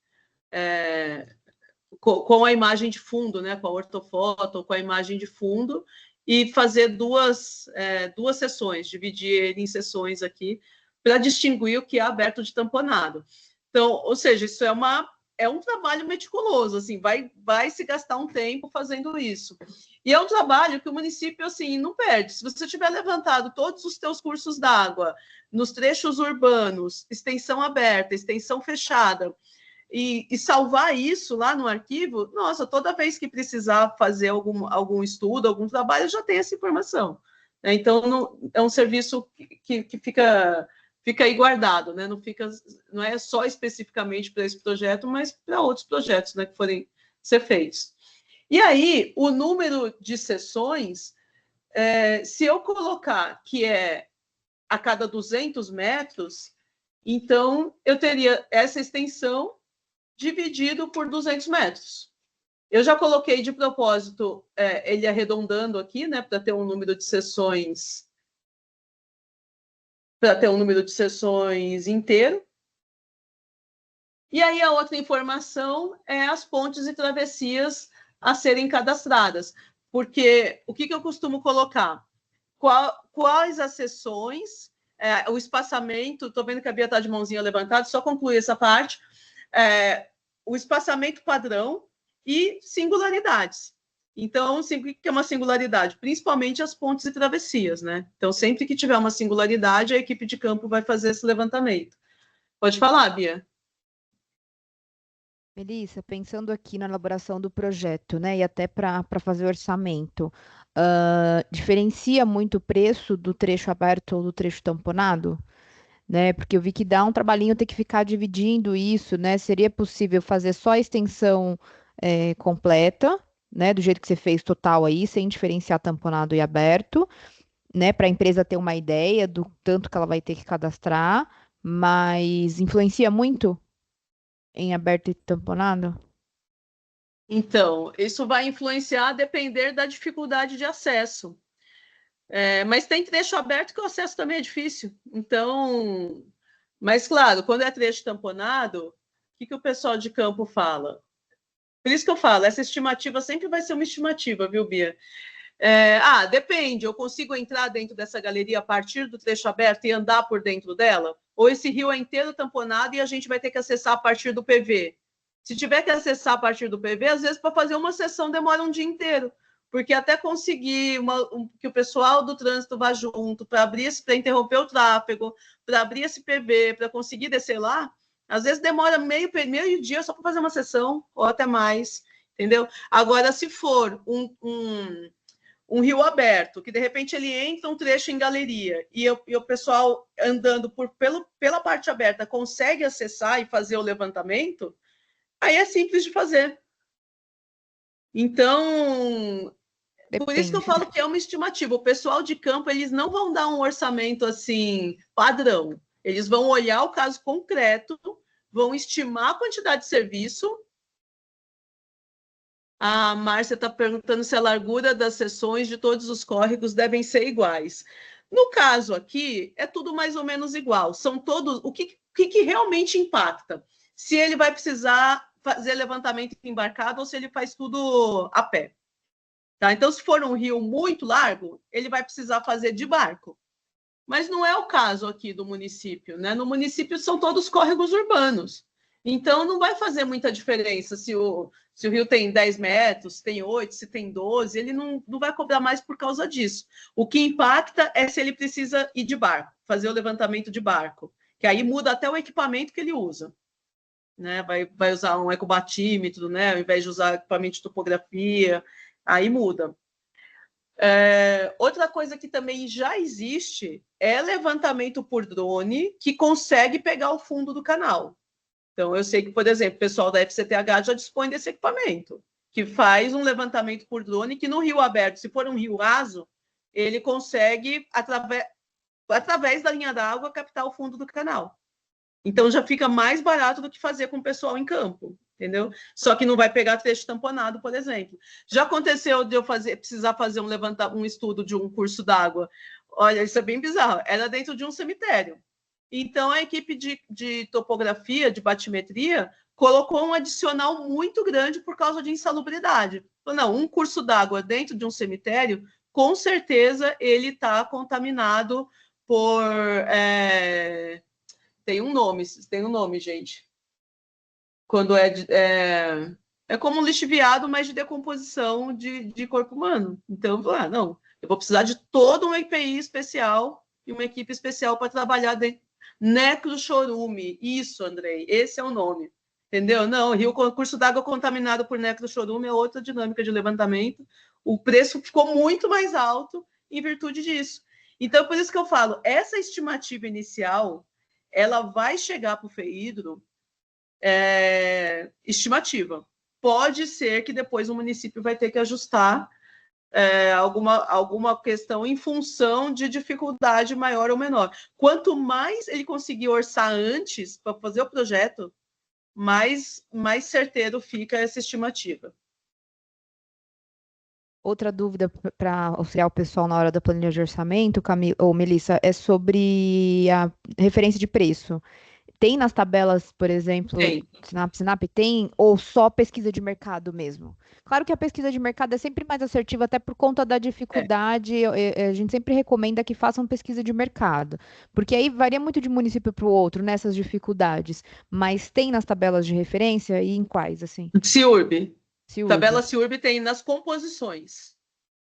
com a imagem de fundo, né, com a ortofoto, com a imagem de fundo, e fazer duas sessões, dividir ele em sessões aqui, para distinguir o que é aberto de tamponado. Então, ou seja, isso é um trabalho meticuloso, assim, vai se gastar um tempo fazendo isso. E é um trabalho que o município, assim, não perde. Se você tiver levantado todos os teus cursos d'água nos trechos urbanos, extensão aberta, extensão fechada, e salvar isso lá no arquivo, nossa, toda vez que precisar fazer algum estudo, algum trabalho, já tem essa informação. Então, é um serviço que fica aí guardado, né? Não é só especificamente para esse projeto, mas para outros projetos, né, que forem ser feitos. E aí, o número de sessões, se eu colocar que é a cada 200 metros, então eu teria essa extensão dividido por 200 metros. Eu já coloquei de propósito ele arredondando aqui, né, para ter um número de sessões inteiro. E aí a outra informação é as pontes e travessias a serem cadastradas, porque o que eu costumo colocar? Quais as sessões, o espaçamento, estou vendo que a Bia está de mãozinha levantada, só concluir essa parte, o espaçamento padrão e singularidades. Então, o que é uma singularidade? Principalmente as pontes e travessias, né? Então, sempre que tiver uma singularidade, a equipe de campo vai fazer esse levantamento. Pode falar, Bia. Melissa, pensando aqui na elaboração do projeto, né, e até para fazer o orçamento, diferencia muito o preço do trecho aberto ou do trecho tamponado? Né? Porque eu vi que dá um trabalhinho ter que ficar dividindo isso, né? Seria possível fazer só a extensão completa, né? Do jeito que você fez total aí, sem diferenciar tamponado e aberto, né? Para a empresa ter uma ideia do tanto que ela vai ter que cadastrar, mas influencia muito em aberto e tamponado? Então, isso vai influenciar a depender da dificuldade de acesso. Mas tem trecho aberto que o acesso também é difícil. Então, mas claro, quando é trecho tamponado, o que o pessoal de campo fala? Por isso que eu falo, essa estimativa sempre vai ser uma estimativa, viu, Bia? Depende, eu consigo entrar dentro dessa galeria a partir do trecho aberto e andar por dentro dela? Ou esse rio é inteiro tamponado e a gente vai ter que acessar a partir do PV? Se tiver que acessar a partir do PV, às vezes para fazer uma sessão demora um dia inteiro, porque até conseguir que o pessoal do trânsito vá junto, para interromper o tráfego, para abrir esse PV, para conseguir descer lá, às vezes demora meio dia só para fazer uma sessão, ou até mais, entendeu? Agora, se for um rio aberto, que de repente ele entra um trecho em galeria e o pessoal andando pela parte aberta consegue acessar e fazer o levantamento, aí é simples de fazer. Então, por isso que eu falo que é uma estimativa. O pessoal de campo, eles não vão dar um orçamento assim, padrão. Eles vão olhar o caso concreto, vão estimar a quantidade de serviço. A Márcia está perguntando se a largura das seções de todos os córregos devem ser iguais. No caso aqui, é tudo mais ou menos igual. São todos. O que realmente impacta? Se ele vai precisar fazer levantamento embarcado ou se ele faz tudo a pé. Tá? Então, se for um rio muito largo, ele vai precisar fazer de barco. Mas não é o caso aqui do município, né? No município são todos córregos urbanos. Então, não vai fazer muita diferença se o rio tem 10 metros, se tem 8, se tem 12, ele não vai cobrar mais por causa disso. O que impacta é se ele precisa ir de barco, fazer o levantamento de barco, que aí muda até o equipamento que ele usa. Né? Vai usar um ecobatímetro, né? Ao invés de usar equipamento de topografia, aí muda. Outra coisa que também já existe é levantamento por drone que consegue pegar o fundo do canal. Então, eu sei que, por exemplo, o pessoal da FCTH já dispõe desse equipamento, que faz um levantamento por drone, que no rio aberto, se for um rio raso, ele consegue, através da linha d'água, captar o fundo do canal. Então, já fica mais barato do que fazer com o pessoal em campo, entendeu? Só que não vai pegar trecho tamponado, por exemplo. Já aconteceu de eu precisar fazer um estudo de um curso d'água. Olha, isso é bem bizarro. Era dentro de um cemitério. Então, a equipe de topografia, de batimetria, colocou um adicional muito grande por causa de insalubridade. Não, um curso d'água dentro de um cemitério, com certeza ele está contaminado por... Tem um nome, gente. Quando é como um lixiviado, mas de decomposição de corpo humano. Então, não, eu vou precisar de todo um EPI especial e uma equipe especial para trabalhar dentro. Necrochorume, isso, Andrei, esse é o nome. Entendeu? Não, curso d'água contaminado por necrochorume é outra dinâmica de levantamento. O preço ficou muito mais alto em virtude disso. Então, por isso que eu falo, essa estimativa inicial, ela vai chegar para o FEHIDRO estimativa. Pode ser que depois o município vai ter que ajustar alguma questão em função de dificuldade maior ou menor. Quanto mais ele conseguir orçar antes para fazer o projeto, mais certeiro fica essa estimativa. Outra dúvida para auxiliar o pessoal na hora da planilha de orçamento, Melissa, é sobre a referência de preço. tem nas tabelas, por exemplo, Tem. Sinap tem, ou só pesquisa de mercado mesmo? Claro que a pesquisa de mercado é sempre mais assertiva, até por conta da dificuldade. A gente sempre recomenda que façam pesquisa de mercado, porque aí varia muito de município para o outro, nessas dificuldades. Mas tem nas tabelas de referência e em quais, assim? CIURB. CIURB. Tabela CIURB tem nas composições.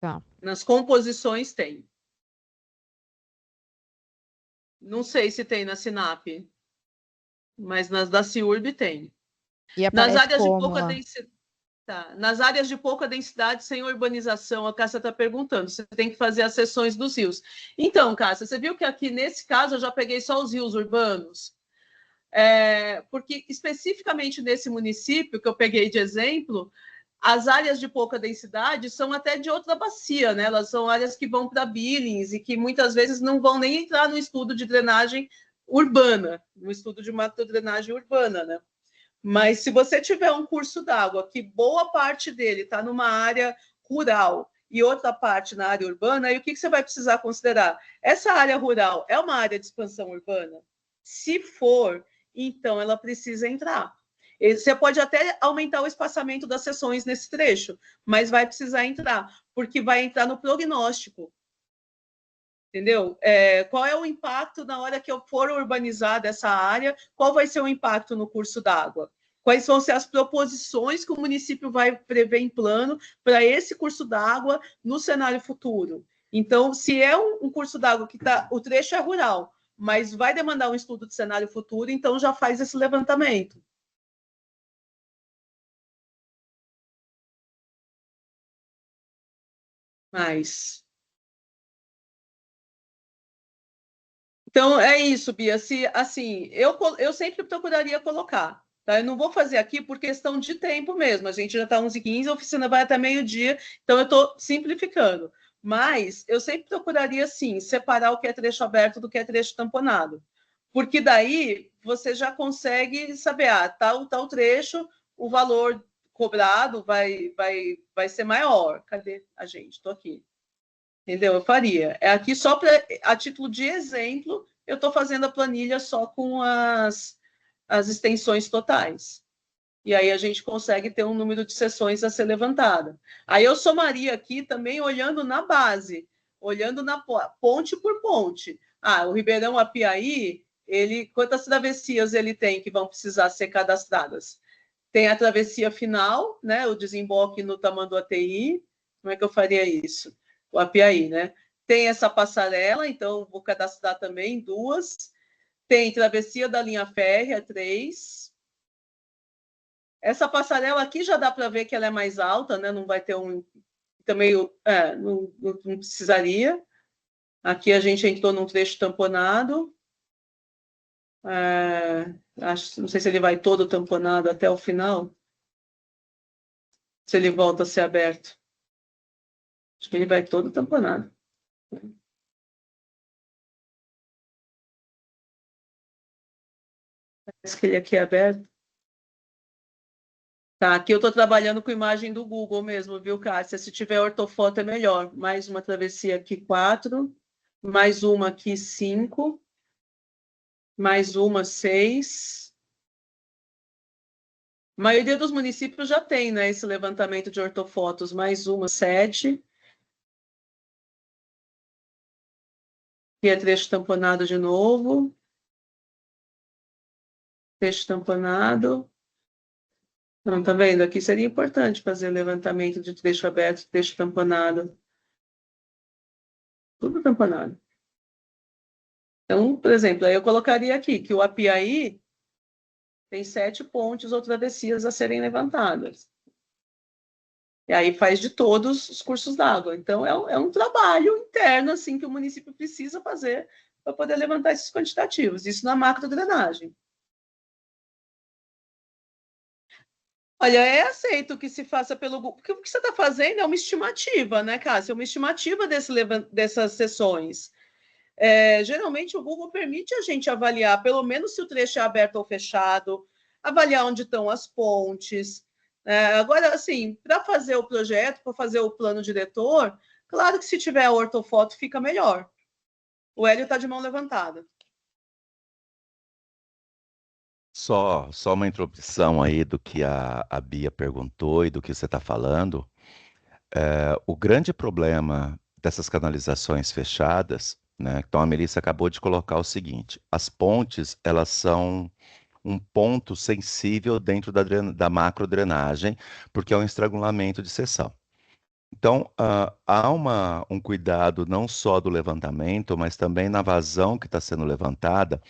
Tá. Nas composições tem. Não sei se tem na Sinap, mas nas da CIURB tem. E Nas áreas de como pouca lá? densidade. Tá. Nas áreas de pouca densidade, sem urbanização, a Cássia está perguntando, você tem que fazer as seções dos rios. Então, Cássia, você viu que aqui, nesse caso, eu já peguei só os rios urbanos? Porque, especificamente nesse município, que eu peguei de exemplo, as áreas de pouca densidade são até de outra bacia, né? Elas são áreas que vão para Billings e que muitas vezes não vão nem entrar no estudo de drenagem urbana, no estudo de macrodrenagem urbana, né? Mas se você tiver um curso d'água que boa parte dele está numa área rural e outra parte na área urbana, aí o que você vai precisar considerar? Essa área rural é uma área de expansão urbana? Se for, então ela precisa entrar. Você pode até aumentar o espaçamento das seções nesse trecho, mas vai precisar entrar, porque vai entrar no prognóstico. Entendeu? Qual é o impacto na hora que eu for urbanizar dessa área? Qual vai ser o impacto no curso d'água? Quais vão ser as proposições que o município vai prever em plano para esse curso d'água no cenário futuro? Então, se é um curso d'água que o trecho é rural, mas vai demandar um estudo de cenário futuro, então já faz esse levantamento. Então, é isso, Bia. Assim, eu sempre procuraria colocar. Tá? Eu não vou fazer aqui por questão de tempo mesmo. A gente já está 11h15, a oficina vai até meio-dia, então eu estou simplificando. Mas eu sempre procuraria, sim, separar o que é trecho aberto do que é trecho tamponado. Porque daí você já consegue saber, tal trecho, o valor cobrado vai ser maior. Cadê a gente? Estou aqui. Entendeu? Eu faria. Aqui só a título de exemplo, eu estou fazendo a planilha só com as extensões totais. E aí a gente consegue ter um número de sessões a ser levantada. Aí eu somaria aqui também olhando na base, olhando na ponte por ponte. O Ribeirão Apiaí, quantas travessias ele tem que vão precisar ser cadastradas? Tem a travessia final, né? O desemboque no Tamanduateí. Como é que eu faria isso? O Apiaí, né? Tem essa passarela, então vou cadastrar também 2. Tem travessia da linha férrea, 3. Essa passarela aqui já dá para ver que ela é mais alta, né? Não vai ter também não precisaria. Aqui a gente entrou num trecho tamponado. Não sei se ele vai todo tamponado até o final. Se ele volta a ser aberto. Acho que ele vai todo tamponado. Parece que ele aqui é aberto. Tá, aqui eu estou trabalhando com imagem do Google mesmo, viu, Cássia? Se tiver ortofoto é melhor. Mais uma travessia aqui, 4. Mais uma aqui, 5. Mais uma, 6. A maioria dos municípios já tem, né, esse levantamento de ortofotos. Mais uma, 7. Aqui é trecho tamponado de novo. Trecho tamponado. Não, tá vendo? Aqui seria importante fazer o levantamento de trecho aberto, trecho tamponado. Tudo tamponado. Então, por exemplo, aí eu colocaria aqui que o Apiaí tem 7 pontes ou travessias a serem levantadas. E aí faz de todos os cursos d'água. Então, é um trabalho interno assim, que o município precisa fazer para poder levantar esses quantitativos. Isso na macrodrenagem. Olha, é aceito que se faça pelo Google, porque o que você está fazendo é uma estimativa, né, Cássia? É uma estimativa dessas sessões. Geralmente, o Google permite a gente avaliar, pelo menos se o trecho é aberto ou fechado, avaliar onde estão as pontes. Agora, assim, para fazer o projeto, para fazer o plano diretor, claro que se tiver a ortofoto fica melhor. O Hélio está de mão levantada. Só uma introdução aí do que a Bia perguntou e do que você está falando. O grande problema dessas canalizações fechadas, né? Então a Melissa acabou de colocar o seguinte: as pontes, elas são um ponto sensível dentro da macrodrenagem, porque é um estrangulamento de seção. Então, há um cuidado não só do levantamento, mas também na vazão que está sendo levantada,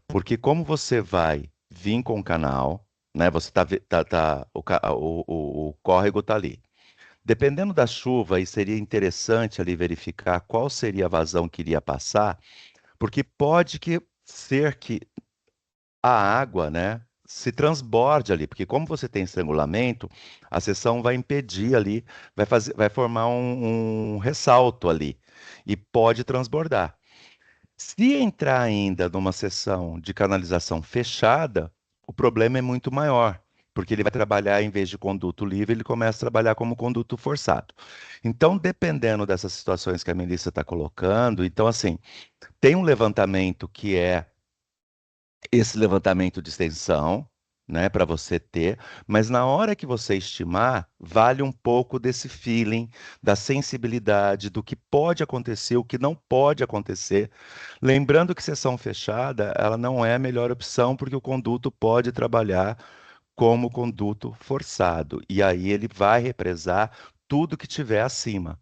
porque como você vai vir com o canal, né? Você o córrego está ali. Dependendo da chuva, e seria interessante ali verificar qual seria a vazão que iria passar, porque pode ser que a água, né, se transborde ali, porque como você tem estrangulamento, a seção vai impedir ali, vai formar um ressalto ali e pode transbordar. Se entrar ainda numa seção de canalização fechada, o problema é muito maior, porque ele vai trabalhar, em vez de conduto livre, ele começa a trabalhar como conduto forçado. Então, dependendo dessas situações que a Melissa está colocando, então, assim, tem um levantamento que é esse levantamento de extensão, né, para você ter, mas na hora que você estimar, vale um pouco desse feeling, da sensibilidade, do que pode acontecer, o que não pode acontecer. Lembrando que seção fechada, ela não é a melhor opção, porque o conduto pode trabalhar como conduto forçado, e aí ele vai represar tudo que tiver acima.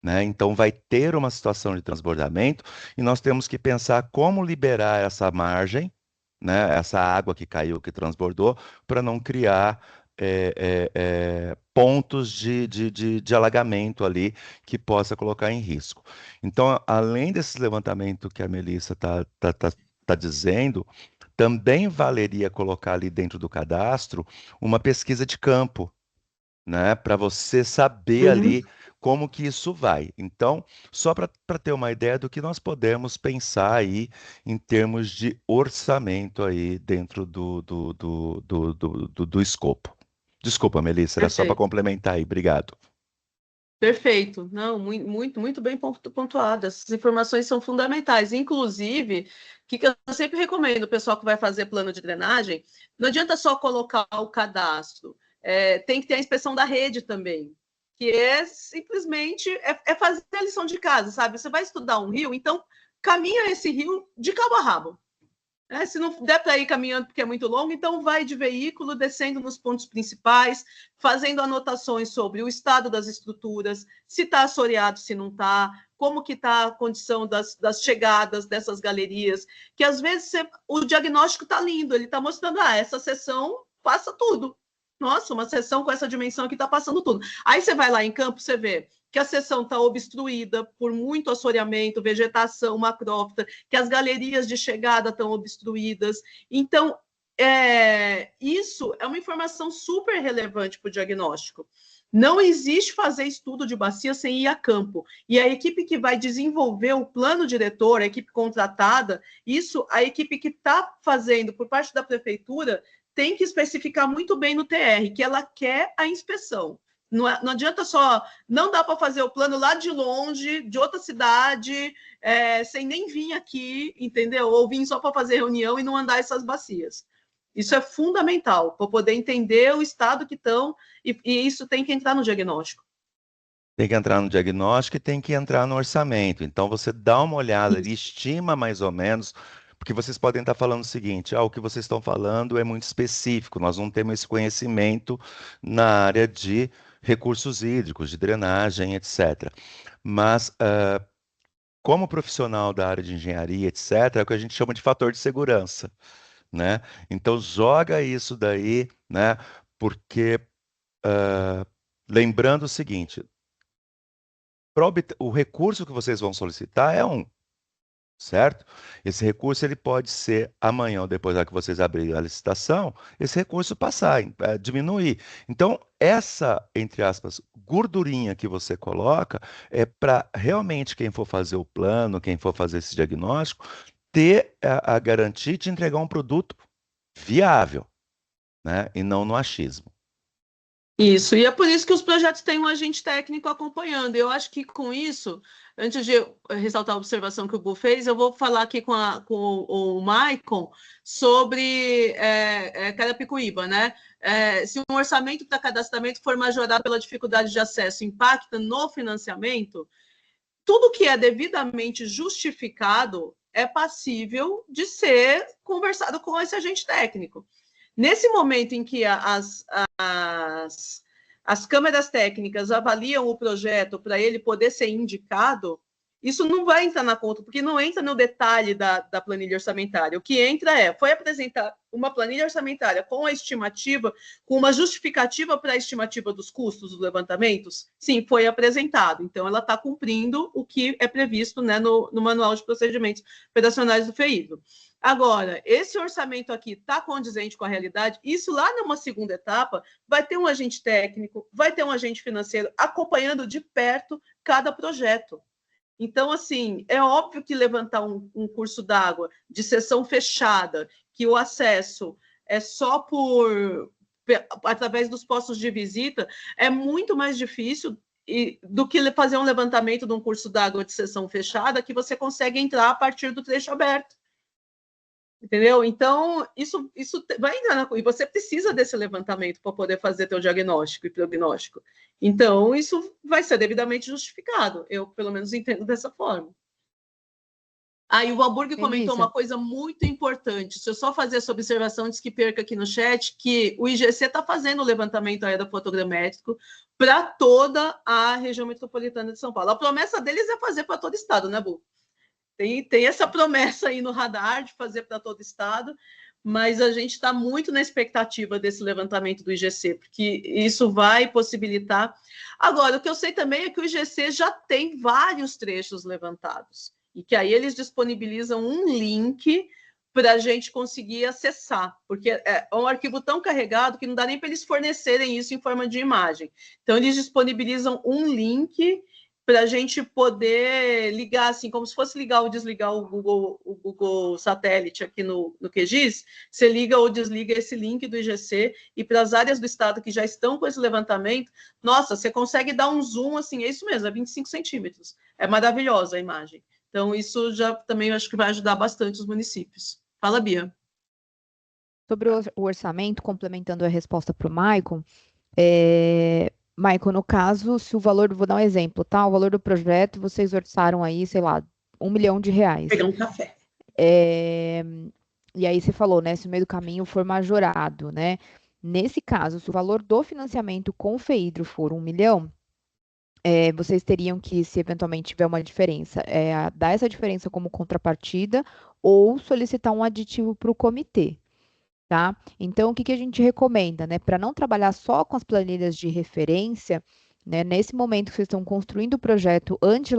Né? Então, vai ter uma situação de transbordamento e nós temos que pensar como liberar essa margem, né? Essa água que caiu, que transbordou, para não criar pontos de alagamento ali que possa colocar em risco. Então, além desse levantamento que a Melissa está dizendo, também valeria colocar ali dentro do cadastro uma pesquisa de campo, né, para você saber Uhum. ali como que isso vai. Então, só para ter uma ideia do que nós podemos pensar aí em termos de orçamento aí dentro do escopo. Desculpa, Melissa, era só para Perfeito. complementar aí. Obrigado. Perfeito. Não, muito bem pontuado. Essas informações são fundamentais. Inclusive, o que eu sempre recomendo o pessoal que vai fazer plano de drenagem, não adianta só colocar o cadastro, tem que ter a inspeção da rede também, que é simplesmente fazer a lição de casa, sabe? Você vai estudar um rio, então caminha esse rio de cabo a rabo. Se não der para ir caminhando porque é muito longo, então vai de veículo, descendo nos pontos principais, fazendo anotações sobre o estado das estruturas, se está assoreado, se não está, como que está a condição das chegadas dessas galerias, que às vezes o diagnóstico está lindo, ele está mostrando, essa seção passa tudo. Nossa, uma seção com essa dimensão aqui está passando tudo. Aí você vai lá em campo, você vê que a seção está obstruída por muito assoreamento, vegetação macrófita, que as galerias de chegada estão obstruídas. Então, isso é uma informação super relevante para o diagnóstico. Não existe fazer estudo de bacia sem ir a campo. E a equipe que vai desenvolver o plano diretor, a equipe contratada, isso a equipe que está fazendo por parte da prefeitura tem que especificar muito bem no TR, que ela quer a inspeção. Não adianta só, não dá para fazer o plano lá de longe, de outra cidade, sem nem vir aqui, entendeu? Ou vir só para fazer reunião e não andar essas bacias. Isso é fundamental para poder entender o estado que estão, e isso tem que entrar no diagnóstico. Tem que entrar no diagnóstico e tem que entrar no orçamento. Então, você dá uma olhada, ele estima mais ou menos, porque vocês podem estar falando o seguinte: o que vocês estão falando é muito específico, nós não temos esse conhecimento na área de recursos hídricos, de drenagem, etc. Mas, como profissional da área de engenharia, etc., é o que a gente chama de fator de segurança, né? Então, joga isso daí, né? Porque, lembrando o seguinte, o recurso que vocês vão solicitar é certo? Esse recurso ele pode ser amanhã ou depois da que vocês abrirem a licitação, esse recurso passar, diminuir. Então, essa, entre aspas, gordurinha que você coloca é para realmente quem for fazer o plano, quem for fazer esse diagnóstico, ter a garantia de entregar um produto viável, né? E não no achismo. Isso, e é por isso que os projetos têm um agente técnico acompanhando. Eu acho que com isso, antes de ressaltar a observação que o Bu fez, eu vou falar aqui com o Maicon sobre Carapicuíba, né? Se um orçamento para cadastramento for majorado pela dificuldade de acesso, impacta no financiamento, tudo que é devidamente justificado é passível de ser conversado com esse agente técnico. Nesse momento em que as câmeras técnicas avaliam o projeto para ele poder ser indicado, isso não vai entrar na conta, porque não entra no detalhe da planilha orçamentária. O que entra foi apresentar uma planilha orçamentária com a estimativa, com uma justificativa para a estimativa dos custos dos levantamentos? Sim, foi apresentado. Então, ela está cumprindo o que é previsto, né, no Manual de Procedimentos Operacionais do FEIDO. Agora, esse orçamento aqui está condizente com a realidade? Isso lá numa segunda etapa vai ter um agente técnico, vai ter um agente financeiro acompanhando de perto cada projeto. Então, assim, é óbvio que levantar um curso d'água de sessão fechada, que o acesso é só através dos postos de visita, é muito mais difícil do que fazer um levantamento de um curso d'água de sessão fechada, que você consegue entrar a partir do trecho aberto. Entendeu? Então, isso vai entrar e você precisa desse levantamento para poder fazer teu diagnóstico e prognóstico. Então, isso vai ser devidamente justificado. Eu, pelo menos, entendo dessa forma. Aí o Alburg comentou uma coisa muito importante. Se eu só fazer essa observação, diz que perca aqui no chat, que o IGC está fazendo o levantamento aerofotogramétrico para toda a região metropolitana de São Paulo. A promessa deles é fazer para todo o estado, né, Bu? Tem essa promessa aí no radar de fazer para todo o estado, mas a gente está muito na expectativa desse levantamento do IGC, porque isso vai possibilitar. Agora, o que eu sei também é que o IGC já tem vários trechos levantados, e que aí eles disponibilizam um link para a gente conseguir acessar, porque é um arquivo tão carregado que não dá nem para eles fornecerem isso em forma de imagem. Então, eles disponibilizam um link para a gente poder ligar, assim, como se fosse ligar ou desligar o Google Satélite aqui no QGIS, você liga ou desliga esse link do IGC, e para as áreas do estado que já estão com esse levantamento, nossa, você consegue dar um zoom, assim, é isso mesmo, é 25 centímetros. É maravilhosa a imagem. Então, isso já também acho que vai ajudar bastante os municípios. Fala, Bia. Sobre o orçamento, complementando a resposta para o Maicon, Maicon, no caso, se o valor, vou dar um exemplo, tá? O valor do projeto, vocês orçaram aí, sei lá, R$1 milhão. Pegar um café. E aí você falou, né? Se o meio do caminho for majorado, né? Nesse caso, se o valor do financiamento com o FEIDRO for R$1 milhão, vocês teriam que, se eventualmente tiver uma diferença, dar essa diferença como contrapartida ou solicitar um aditivo para o comitê. Tá? Então, o que a gente recomenda, né? Para não trabalhar só com as planilhas de referência, né? Nesse momento que vocês estão construindo o projeto, antes de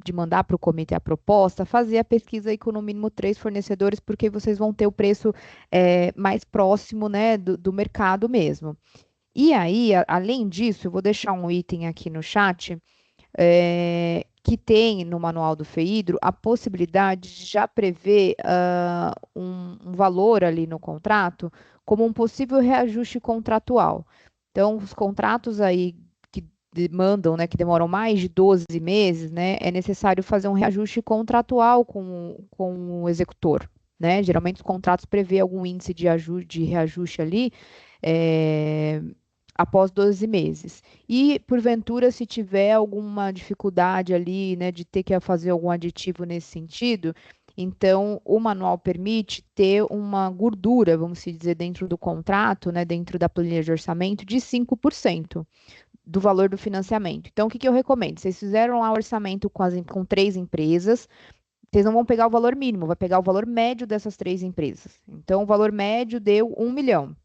de mandar para o comitê a proposta, fazer a pesquisa aí com no mínimo 3 fornecedores, porque vocês vão ter o preço mais próximo, né, do mercado mesmo. E aí, além disso, eu vou deixar um item aqui no chat, que tem no manual do FEIDRO a possibilidade de já prever um valor ali no contrato como um possível reajuste contratual. Então, os contratos aí que demandam, né, que demoram mais de 12 meses, né, é necessário fazer um reajuste contratual com o executor, né? Geralmente os contratos prevê algum índice de reajuste ali, após 12 meses. E, porventura, se tiver alguma dificuldade ali, né, de ter que fazer algum aditivo nesse sentido, então o manual permite ter uma gordura, vamos dizer, dentro do contrato, né, dentro da planilha de orçamento, de 5% do valor do financiamento. Então, o que eu recomendo? Vocês fizeram lá o orçamento com 3 empresas, vocês não vão pegar o valor mínimo, vai pegar o valor médio dessas 3 empresas. Então, o valor médio deu R$1 milhão.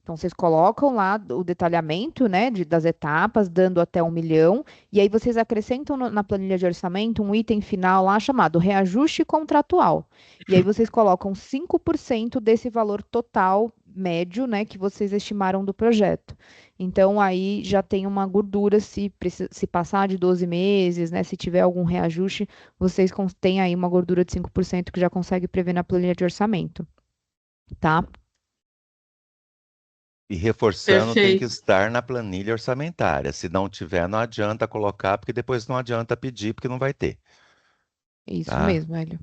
Então, vocês colocam lá o detalhamento, né, das etapas, dando até R$1 milhão, e aí vocês acrescentam na planilha de orçamento um item final lá chamado reajuste contratual. E aí vocês colocam 5% desse valor total médio, né, que vocês estimaram do projeto. Então, aí já tem uma gordura, se passar de 12 meses, né, se tiver algum reajuste, vocês têm aí uma gordura de 5% que já consegue prever na planilha de orçamento, tá? E reforçando, tem que Perfeito. estar na planilha orçamentária. Se não tiver, não adianta colocar, porque depois não adianta pedir, porque não vai ter, Isso tá? mesmo, Hélio.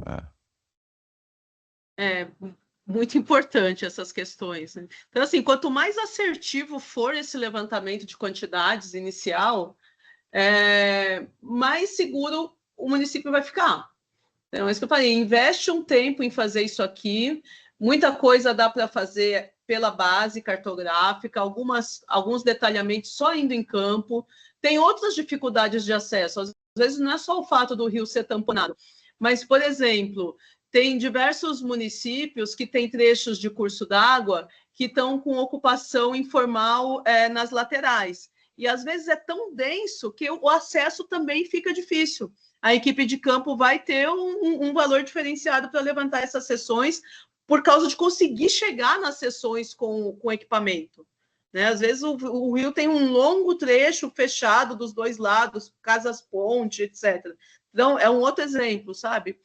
É muito importante essas questões, né? Então, assim, quanto mais assertivo for esse levantamento de quantidades inicial, mais seguro o município vai ficar. Então, é isso que eu falei, investe um tempo em fazer isso aqui, muita coisa dá para fazer pela base cartográfica, alguns detalhamentos só indo em campo, tem outras dificuldades de acesso, às vezes não é só o fato do rio ser tamponado, mas, por exemplo, tem diversos municípios que têm trechos de curso d'água que estão com ocupação informal nas laterais, e às vezes é tão denso que o acesso também fica difícil. A equipe de campo vai ter um valor diferenciado para levantar essas sessões por causa de conseguir chegar nas sessões com equipamento. Né? Às vezes o rio tem um longo trecho fechado dos dois lados, casas-ponte, etc. Então, é um outro exemplo, sabe?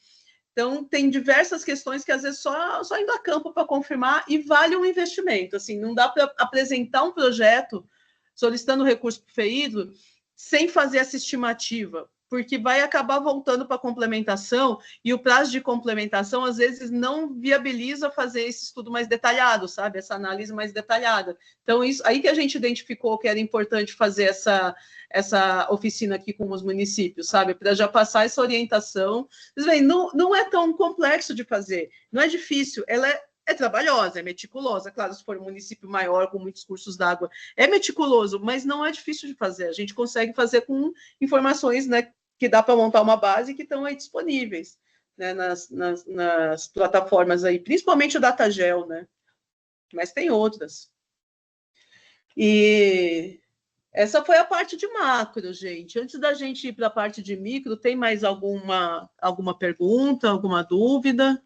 Então, tem diversas questões que, às vezes, só indo a campo para confirmar e vale um investimento. Assim, não dá para apresentar um projeto solicitando recurso para o FEIDRO sem fazer essa estimativa, porque vai acabar voltando para a complementação e o prazo de complementação, às vezes, não viabiliza fazer esse estudo mais detalhado, sabe? Essa análise mais detalhada. Então, isso aí que a gente identificou que era importante fazer essa oficina aqui com os municípios, sabe? Para já passar essa orientação. Mas, bem, não é tão complexo de fazer, não é difícil, ela é trabalhosa, é meticulosa. Claro, se for um município maior, com muitos cursos d'água, é meticuloso, mas não é difícil de fazer. A gente consegue fazer com informações, né, que dá para montar uma base que estão aí disponíveis, né, nas plataformas aí, principalmente o Datagel, né? Mas tem outras. E essa foi a parte de macro, gente. Antes da gente ir para a parte de micro, tem mais alguma pergunta, alguma dúvida?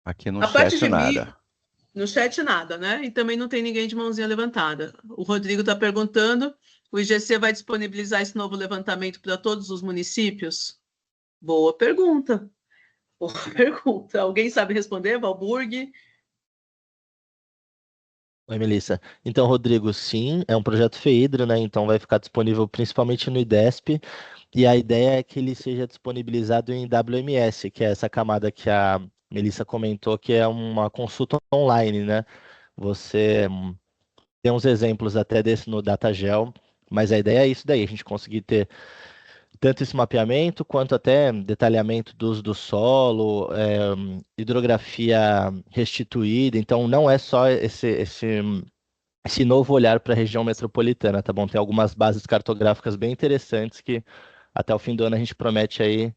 Aqui no A parte chat de micro, nada. no chat nada, né? E também não tem ninguém de mãozinha levantada. O Rodrigo está perguntando: o IGC vai disponibilizar esse novo levantamento para todos os municípios? Boa pergunta. Boa pergunta. Alguém sabe responder, Valburg? Oi, Melissa. Então, Rodrigo, sim, é um projeto FEIDRO, né? Então vai ficar disponível principalmente no IDESP. E a ideia é que ele seja disponibilizado em WMS, que é essa camada que a Melissa comentou, que é uma consulta online, né? Você tem uns exemplos até desse no Datagel, mas a ideia é isso daí, a gente conseguir ter tanto esse mapeamento quanto até detalhamento do uso do solo, hidrografia restituída. Então, não é só esse novo olhar para a região metropolitana, tá bom? Tem algumas bases cartográficas bem interessantes que até o fim do ano a gente promete aí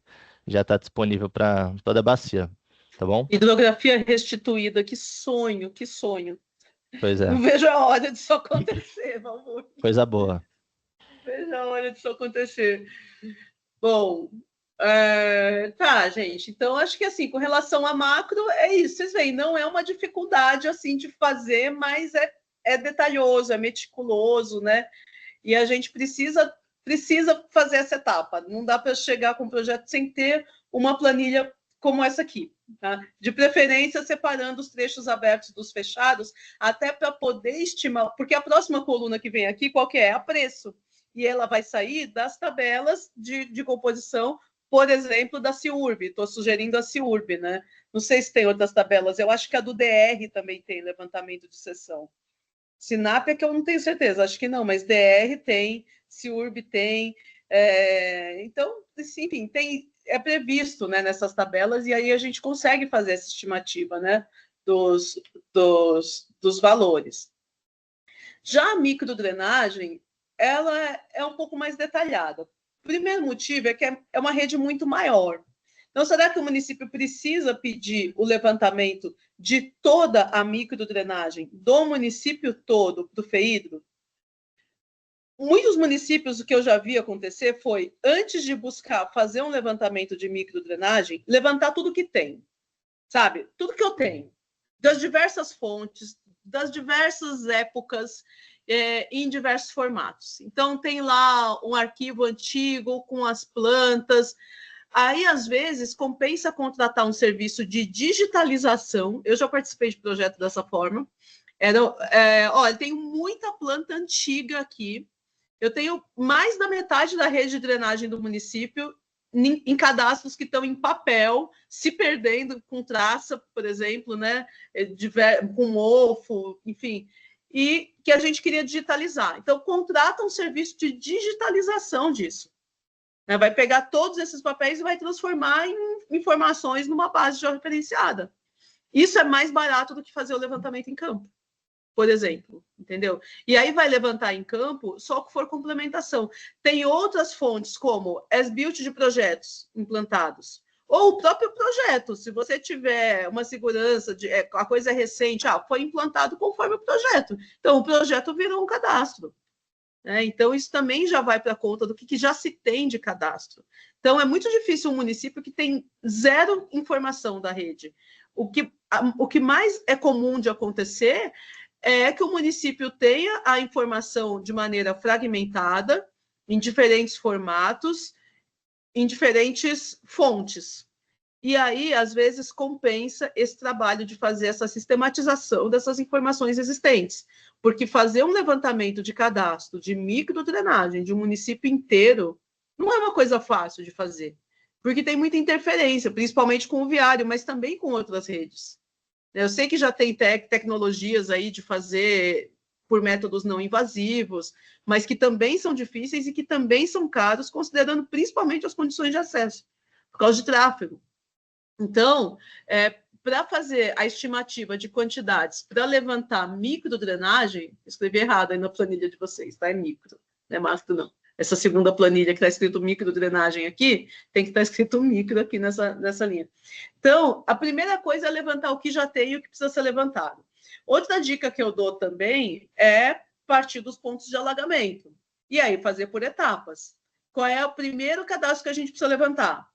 já está disponível para toda a bacia, tá bom? Hidrografia restituída, que sonho, que sonho. Pois é. Não vejo a hora disso acontecer, Valburg. Coisa boa. Vejo a hora disso acontecer. Bom, tá, gente. Então, acho que assim, com relação a macro, é isso. Vocês veem, não é uma dificuldade assim de fazer, mas é detalhoso, é meticuloso, né? E a gente precisa fazer essa etapa. Não dá para chegar com um projeto sem ter uma planilha como essa aqui. Tá? De preferência, separando os trechos abertos dos fechados, até para poder estimar, porque a próxima coluna que vem aqui, qual que é? A preço. E ela vai sair das tabelas de composição, por exemplo, da CIURB. Estou sugerindo a CIURB, né? Não sei se tem outras tabelas, eu acho que a do DR também tem levantamento de seção. Sinap é que eu não tenho certeza, acho que não, mas DR tem, CIURB tem. Então, enfim, é previsto, né, nessas tabelas, e aí a gente consegue fazer essa estimativa, né, dos valores. Já a microdrenagem, ela é um pouco mais detalhada. O primeiro motivo é que é uma rede muito maior. Então, será que o município precisa pedir o levantamento de toda a microdrenagem do município todo do FEIDRO? Muitos municípios, o que eu já vi acontecer foi, antes de buscar fazer um levantamento de microdrenagem, levantar tudo que tem, sabe? Tudo que eu tenho, das diversas fontes, das diversas épocas, em diversos formatos. Então, tem lá um arquivo antigo com as plantas. Aí, às vezes, compensa contratar um serviço de digitalização. Eu já participei de projeto dessa forma. Olha, tenho muita planta antiga aqui. Eu tenho mais da metade da rede de drenagem do município em cadastros que estão em papel, se perdendo com traça, por exemplo, né? Com mofo, enfim, e que a gente queria digitalizar. Então, contrata um serviço de digitalização disso. Vai pegar todos esses papéis e vai transformar em informações numa base georreferenciada. Isso é mais barato do que fazer o levantamento em campo, por exemplo, entendeu? E aí vai levantar em campo só que for complementação. Tem outras fontes, como as-built de projetos implantados, ou o próprio projeto. Se você tiver uma segurança, a coisa é recente, foi implantado conforme o projeto. Então, o projeto virou um cadastro. Então, isso também já vai para a conta do que já se tem de cadastro. Então, é muito difícil um município que tem zero informação da rede. O que mais é comum de acontecer é que o município tenha a informação de maneira fragmentada, em diferentes formatos, em diferentes fontes. E aí, às vezes, compensa esse trabalho de fazer essa sistematização dessas informações existentes. Porque fazer um levantamento de cadastro de microdrenagem de um município inteiro não é uma coisa fácil de fazer. Porque tem muita interferência, principalmente com o viário, mas também com outras redes. Eu sei que já tem tecnologias aí de fazer por métodos não invasivos, mas que também são difíceis e que também são caros, considerando principalmente as condições de acesso, por causa de tráfego. Então, para fazer a estimativa de quantidades, para levantar microdrenagem, escrevi errado aí na planilha de vocês, tá? É micro, não é macro, não. Essa segunda planilha que está escrito microdrenagem aqui, tem que estar escrito micro aqui nessa linha. Então, a primeira coisa é levantar o que já tem e o que precisa ser levantado. Outra dica que eu dou também é partir dos pontos de alagamento. E aí, fazer por etapas. Qual é o primeiro cadastro que a gente precisa levantar?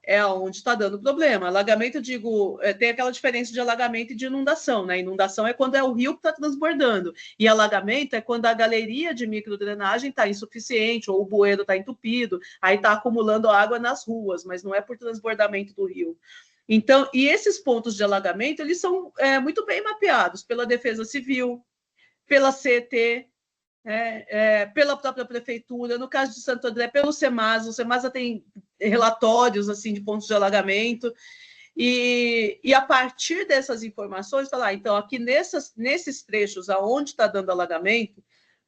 É onde está dando problema. Alagamento, eu digo, tem aquela diferença de alagamento e de inundação, né? Inundação é quando é o rio que está transbordando, e alagamento é quando a galeria de microdrenagem está insuficiente, ou o bueiro está entupido, aí está acumulando água nas ruas, mas não é por transbordamento do rio. Então, e esses pontos de alagamento, eles são muito bem mapeados pela Defesa Civil, pela CET, pela própria prefeitura, no caso de Santo André, pelo Semasa. O Semasa tem relatórios assim de pontos de alagamento, e a partir dessas informações, falar, então, aqui nesses trechos aonde está dando alagamento,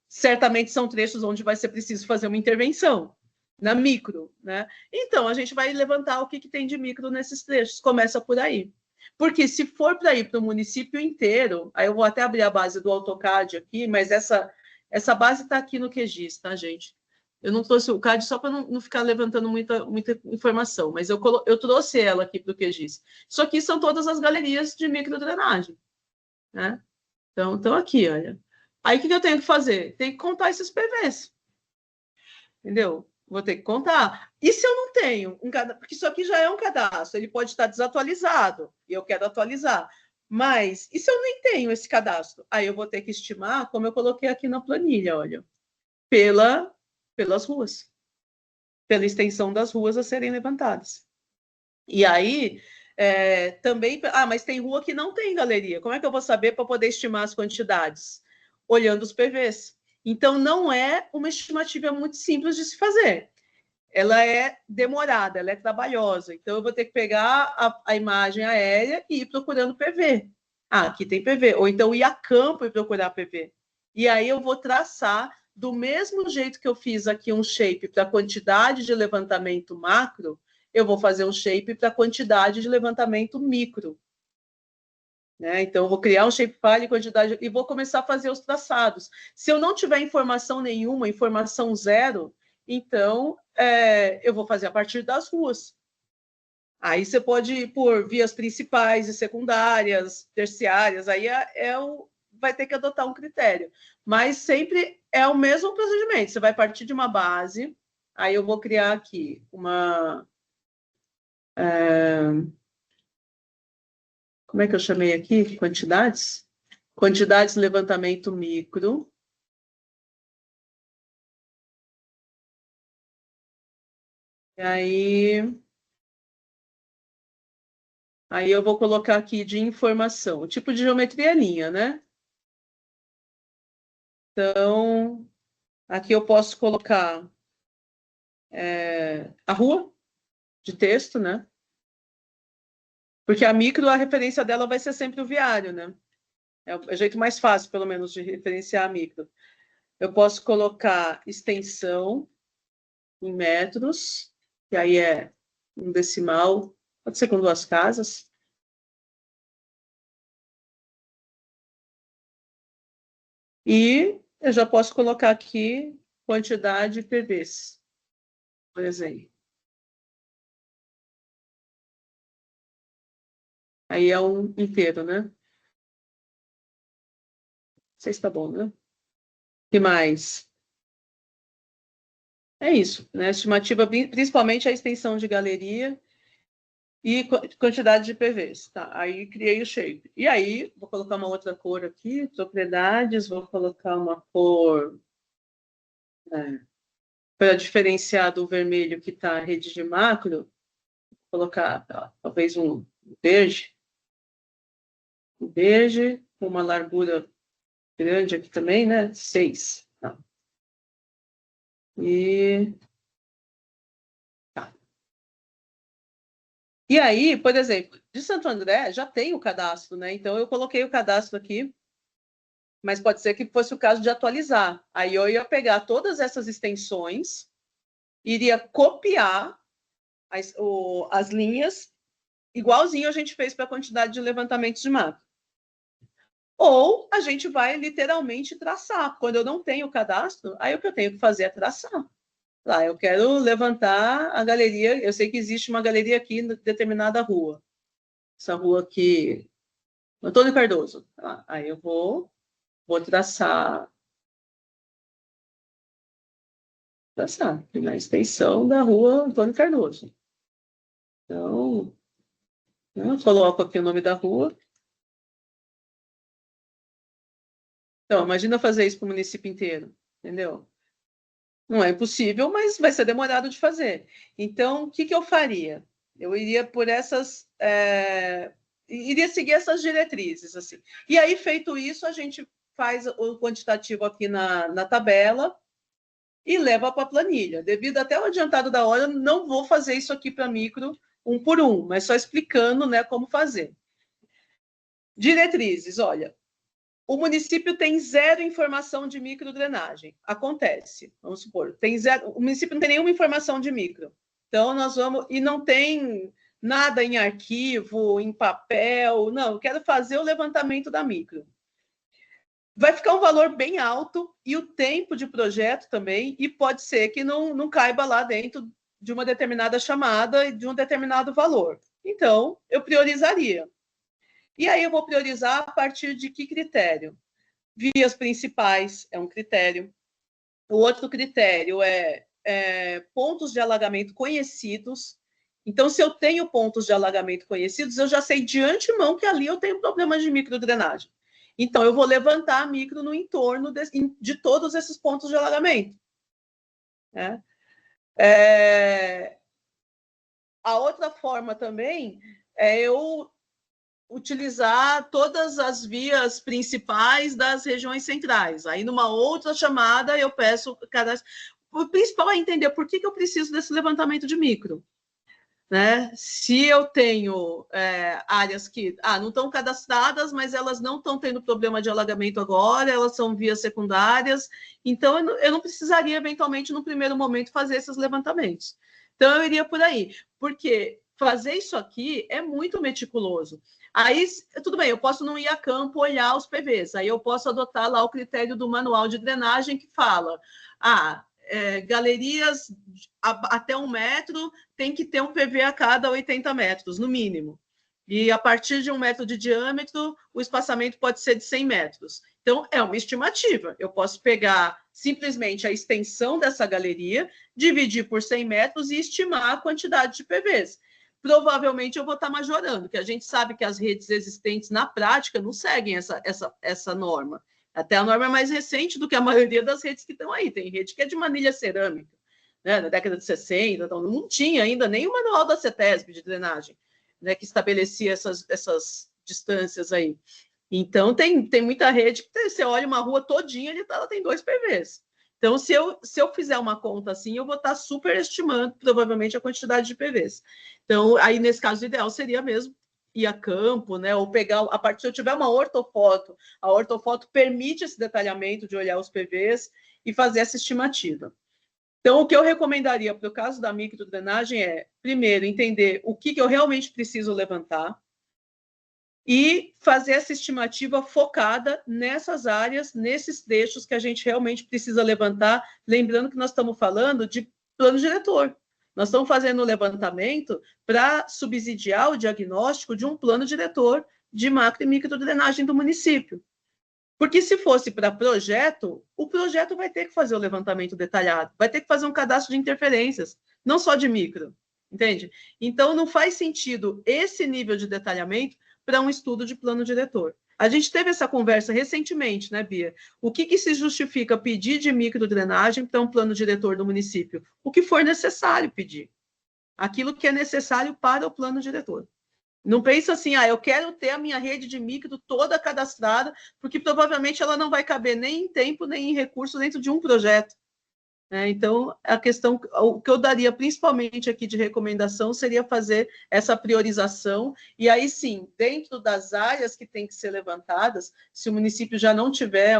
certamente são trechos onde vai ser preciso fazer uma intervenção, na micro, né? Então, a gente vai levantar o que tem de micro nesses trechos, começa por aí. Porque se for para ir para o município inteiro, aí eu vou até abrir a base do AutoCAD aqui, mas essa base está aqui no QGIS, tá, gente? Eu não trouxe o CAD só para não ficar levantando muita informação, mas eu trouxe ela aqui para o QGIS. Isso aqui são todas as galerias de microdrenagem, né? Então, aqui, olha. Aí, o que eu tenho que fazer? Tem que contar esses PVs. Entendeu? Vou ter que contar. E se eu não tenho um cadastro? Porque isso aqui já é um cadastro, ele pode estar desatualizado, e eu quero atualizar. Mas, e se eu nem tenho esse cadastro? Aí eu vou ter que estimar, como eu coloquei aqui na planilha, olha, pelas ruas, pela extensão das ruas a serem levantadas. E aí, também... mas tem rua que não tem galeria. Como é que eu vou saber para poder estimar as quantidades? Olhando os PVs. Então, não é uma estimativa muito simples de se fazer. Ela é demorada, ela é trabalhosa. Então, eu vou ter que pegar a imagem aérea e ir procurando PV. Aqui tem PV. Ou então, ir a campo e procurar PV. E aí, eu vou traçar, do mesmo jeito que eu fiz aqui um shape para a quantidade de levantamento macro, eu vou fazer um shape para a quantidade de levantamento micro. Então, eu vou criar um shapefile, quantidade, e vou começar a fazer os traçados. Se eu não tiver informação nenhuma, informação zero, então eu vou fazer a partir das ruas. Aí você pode ir por vias principais e secundárias, terciárias, aí vai ter que adotar um critério. Mas sempre é o mesmo procedimento. Você vai partir de uma base, aí eu vou criar aqui uma... como é que eu chamei aqui? Quantidades? Quantidades, levantamento micro. E aí eu vou colocar aqui de informação. O tipo de geometria é linha, né? Então, aqui eu posso colocar a rua de texto, né? Porque a micro, a referência dela vai ser sempre o viário, né? É o jeito mais fácil, pelo menos, de referenciar a micro. Eu posso colocar extensão em metros, que aí é um decimal, pode ser com 2 casas. E eu já posso colocar aqui quantidade de PVs, por exemplo. Aí é um inteiro, né? Não sei se tá bom, né? O que mais? É isso, né? Estimativa, principalmente a extensão de galeria e quantidade de PVs. Tá, aí criei o shape. E aí, vou colocar uma outra cor aqui, propriedades, vou colocar uma cor para diferenciar do vermelho que está a rede de macro, vou colocar talvez um verde. Um verde, com uma largura grande aqui também, né? 6. Tá. E aí, por exemplo, de Santo André já tem o cadastro, né? Então eu coloquei o cadastro aqui, mas pode ser que fosse o caso de atualizar. Aí eu ia pegar todas essas extensões, iria copiar as linhas, igualzinho a gente fez para a quantidade de levantamentos de mapa. Ou a gente vai literalmente traçar. Quando eu não tenho o cadastro, aí o que eu tenho que fazer é traçar. Lá, eu quero levantar a galeria, eu sei que existe uma galeria aqui em determinada rua. Essa rua aqui, Antônio Cardoso. Aí eu vou traçar na extensão da rua Antônio Cardoso. Então, eu coloco aqui o nome da rua. Então, imagina fazer isso para o município inteiro, entendeu? Não é impossível, mas vai ser demorado de fazer. Então, o que eu faria? Eu iria por essas... iria seguir essas diretrizes, assim. E aí, feito isso, a gente faz o quantitativo aqui na tabela e leva para a planilha. Devido até o adiantado da hora, eu não vou fazer isso aqui para micro um por um, mas só explicando, né, como fazer. Diretrizes, olha, o município tem 0 informação de microdrenagem. Acontece, vamos supor, tem 0, o município não tem nenhuma informação de micro. Então, nós vamos... E não tem nada em arquivo, em papel. Não, eu quero fazer o levantamento da micro. Vai ficar um valor bem alto e o tempo de projeto também, e pode ser que não caiba lá dentro de uma determinada chamada e de um determinado valor. Então, eu priorizaria. E aí eu vou priorizar a partir de que critério? Vias principais é um critério. O outro critério é pontos de alagamento conhecidos. Então, se eu tenho pontos de alagamento conhecidos, eu já sei de antemão que ali eu tenho problema de microdrenagem. Então, eu vou levantar a micro no entorno de todos esses pontos de alagamento. Né? A outra forma também é eu utilizar todas as vias principais das regiões centrais. Aí, numa outra chamada, eu peço cadastro. O principal é entender por que eu preciso desse levantamento de micro. Né? Se eu tenho áreas que não estão cadastradas, mas elas não estão tendo problema de alagamento agora, elas são vias secundárias, então eu não precisaria, eventualmente, no primeiro momento, fazer esses levantamentos. Então, eu iria por aí, porque fazer isso aqui é muito meticuloso. Aí, tudo bem, eu posso não ir a campo olhar os PVs, aí eu posso adotar lá o critério do manual de drenagem que fala, galerias até 1 metro tem que ter um PV a cada 80 metros, no mínimo. E a partir de 1 metro de diâmetro, o espaçamento pode ser de 100 metros. Então, é uma estimativa. Eu posso pegar simplesmente a extensão dessa galeria, dividir por 100 metros e estimar a quantidade de PVs. Provavelmente eu vou estar majorando, porque a gente sabe que as redes existentes na prática não seguem essa norma. Até a norma é mais recente do que a maioria das redes que estão aí. Tem rede que é de manilha cerâmica. né, na década de 60, então não tinha ainda nem o manual da CETESB de drenagem, né, que estabelecia essas distâncias aí. Então, tem muita rede que você olha uma rua todinha, ela tem 2 PVs. Então, se eu fizer uma conta assim, eu vou estar superestimando, provavelmente, a quantidade de PVs. Então, aí, nesse caso, o ideal seria mesmo ir a campo, né? Ou pegar, a partir, se eu tiver uma ortofoto, a ortofoto permite esse detalhamento de olhar os PVs e fazer essa estimativa. Então, o que eu recomendaria para o caso da microdrenagem é, primeiro, entender o que eu realmente preciso levantar e fazer essa estimativa focada nessas áreas, nesses trechos que a gente realmente precisa levantar, lembrando que nós estamos falando de plano diretor. Nós estamos fazendo o levantamento para subsidiar o diagnóstico de um plano diretor de macro e microdrenagem do município. Porque se fosse para projeto, o projeto vai ter que fazer o levantamento detalhado, vai ter que fazer um cadastro de interferências, não só de micro, entende? Então, não faz sentido esse nível de detalhamento para um estudo de plano diretor. A gente teve essa conversa recentemente, né, Bia? O que se justifica pedir de microdrenagem para um plano diretor do município? O que for necessário pedir. Aquilo que é necessário para o plano diretor. Não pensa assim, eu quero ter a minha rede de micro toda cadastrada, porque provavelmente ela não vai caber nem em tempo, nem em recurso dentro de um projeto. Então, a questão, o que eu daria principalmente aqui de recomendação seria fazer essa priorização, e aí sim, dentro das áreas que tem que ser levantadas, se o município já não tiver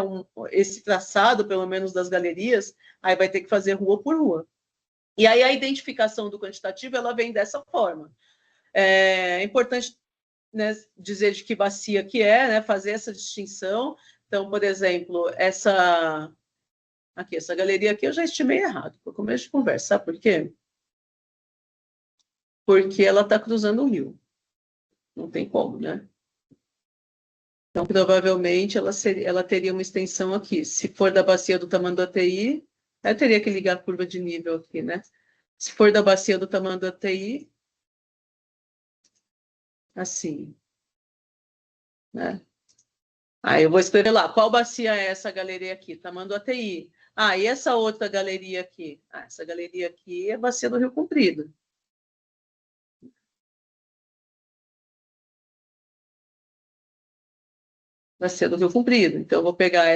esse traçado, pelo menos das galerias, aí vai ter que fazer rua por rua. E aí a identificação do quantitativo, ela vem dessa forma. É importante, né, dizer de que bacia que é, né, fazer essa distinção. Então, por exemplo, essa galeria aqui eu já estimei errado, por começo de conversa, sabe por quê? Porque ela está cruzando o rio. Não tem como, né? Então, provavelmente, ela teria uma extensão aqui. Se for da bacia do Tamanduateí, eu teria que ligar a curva de nível aqui, né? Se for da bacia do Tamanduateí, assim, né? Aí eu vou escrever lá, qual bacia é essa galeria aqui? Tamanduateí. E essa outra galeria aqui? Essa galeria aqui é a bacia do Rio Comprido. Bacia do Rio Comprido. Então, eu vou pegar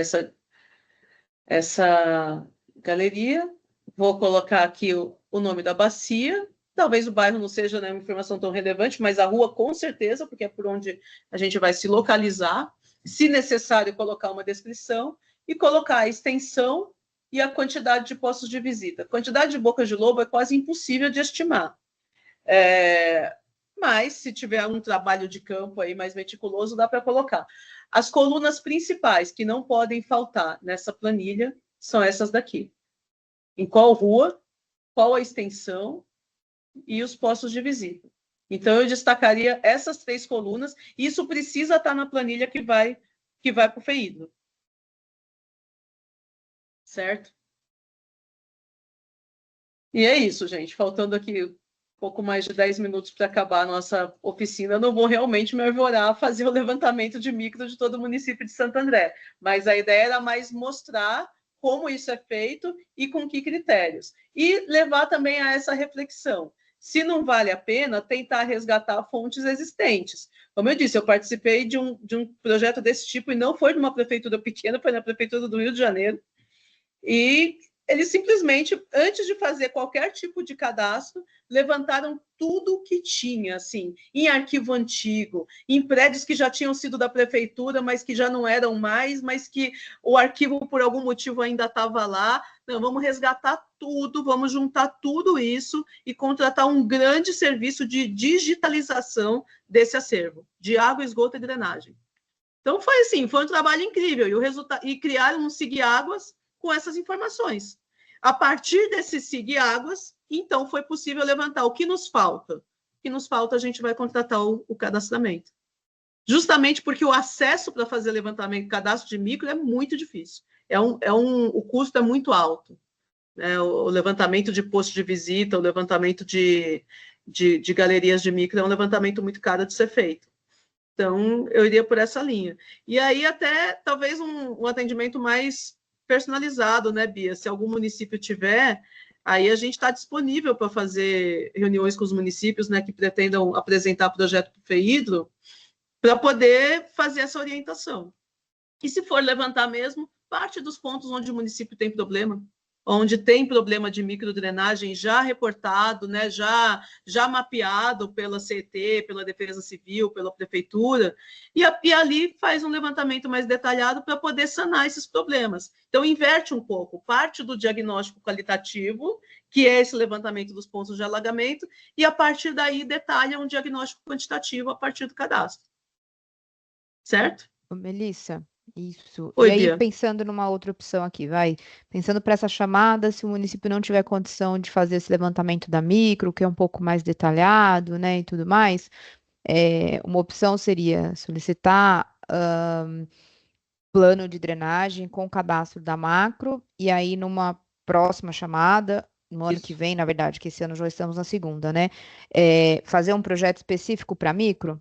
essa galeria, vou colocar aqui o nome da bacia. Talvez o bairro não seja, né, uma informação tão relevante, mas a rua com certeza, porque é por onde a gente vai se localizar. Se necessário, colocar uma descrição e colocar a extensão e a quantidade de postos de visita. A quantidade de bocas de lobo é quase impossível de estimar. Mas, se tiver um trabalho de campo aí mais meticuloso, dá para colocar. As colunas principais que não podem faltar nessa planilha são essas daqui. Em qual rua, qual a extensão e os postos de visita. Então, eu destacaria essas 3 colunas. Isso precisa estar na planilha que vai para o FEIDO. Certo? E é isso, gente. Faltando aqui pouco mais de 10 minutos para acabar a nossa oficina, eu não vou realmente me arvorar a fazer o levantamento de micro de todo o município de Santo André. Mas a ideia era mais mostrar como isso é feito e com que critérios. E levar também a essa reflexão. Se não vale a pena, tentar resgatar fontes existentes. Como eu disse, eu participei de um projeto desse tipo e não foi de uma prefeitura pequena, foi na prefeitura do Rio de Janeiro. E eles simplesmente, antes de fazer qualquer tipo de cadastro, levantaram tudo o que tinha, assim, em arquivo antigo, em prédios que já tinham sido da prefeitura, mas que já não eram mais, mas que o arquivo, por algum motivo, ainda estava lá. Não, vamos resgatar tudo, vamos juntar tudo isso e contratar um grande serviço de digitalização desse acervo, de água, esgoto e drenagem. Então, foi assim, foi um trabalho incrível. E criaram um SIG-Águas com essas informações. A partir desse SIG-Águas, então, foi possível levantar o que nos falta. O que nos falta, a gente vai contratar o cadastramento. Justamente porque o acesso para fazer levantamento, cadastro de micro, é muito difícil. O custo é muito alto. Né? O levantamento de posto de visita, o levantamento de galerias de micro é um levantamento muito caro de ser feito. Então, eu iria por essa linha. E aí, até, talvez, um atendimento mais personalizado, né, Bia? Se algum município tiver, aí a gente está disponível para fazer reuniões com os municípios, né, que pretendam apresentar projeto para o FEHIDRO, para poder fazer essa orientação. E se for levantar mesmo, parte dos pontos onde o município tem problema, onde tem problema de microdrenagem já reportado, né, já mapeado pela CET, pela Defesa Civil, pela Prefeitura, e ali faz um levantamento mais detalhado para poder sanar esses problemas. Então, inverte um pouco, parte do diagnóstico qualitativo, que é esse levantamento dos pontos de alagamento, e a partir daí detalha um diagnóstico quantitativo a partir do cadastro. Certo? Melissa, isso. Oi, E aí, Bia. pensando numa outra opção aqui, vai. Pensando para essa chamada, se o município não tiver condição de fazer esse levantamento da micro, que é um pouco mais detalhado, né, e tudo mais, uma opção seria solicitar plano de drenagem com cadastro da macro, e aí numa próxima chamada, no ano que vem, na verdade, que esse ano já estamos na segunda, né, fazer um projeto específico para micro?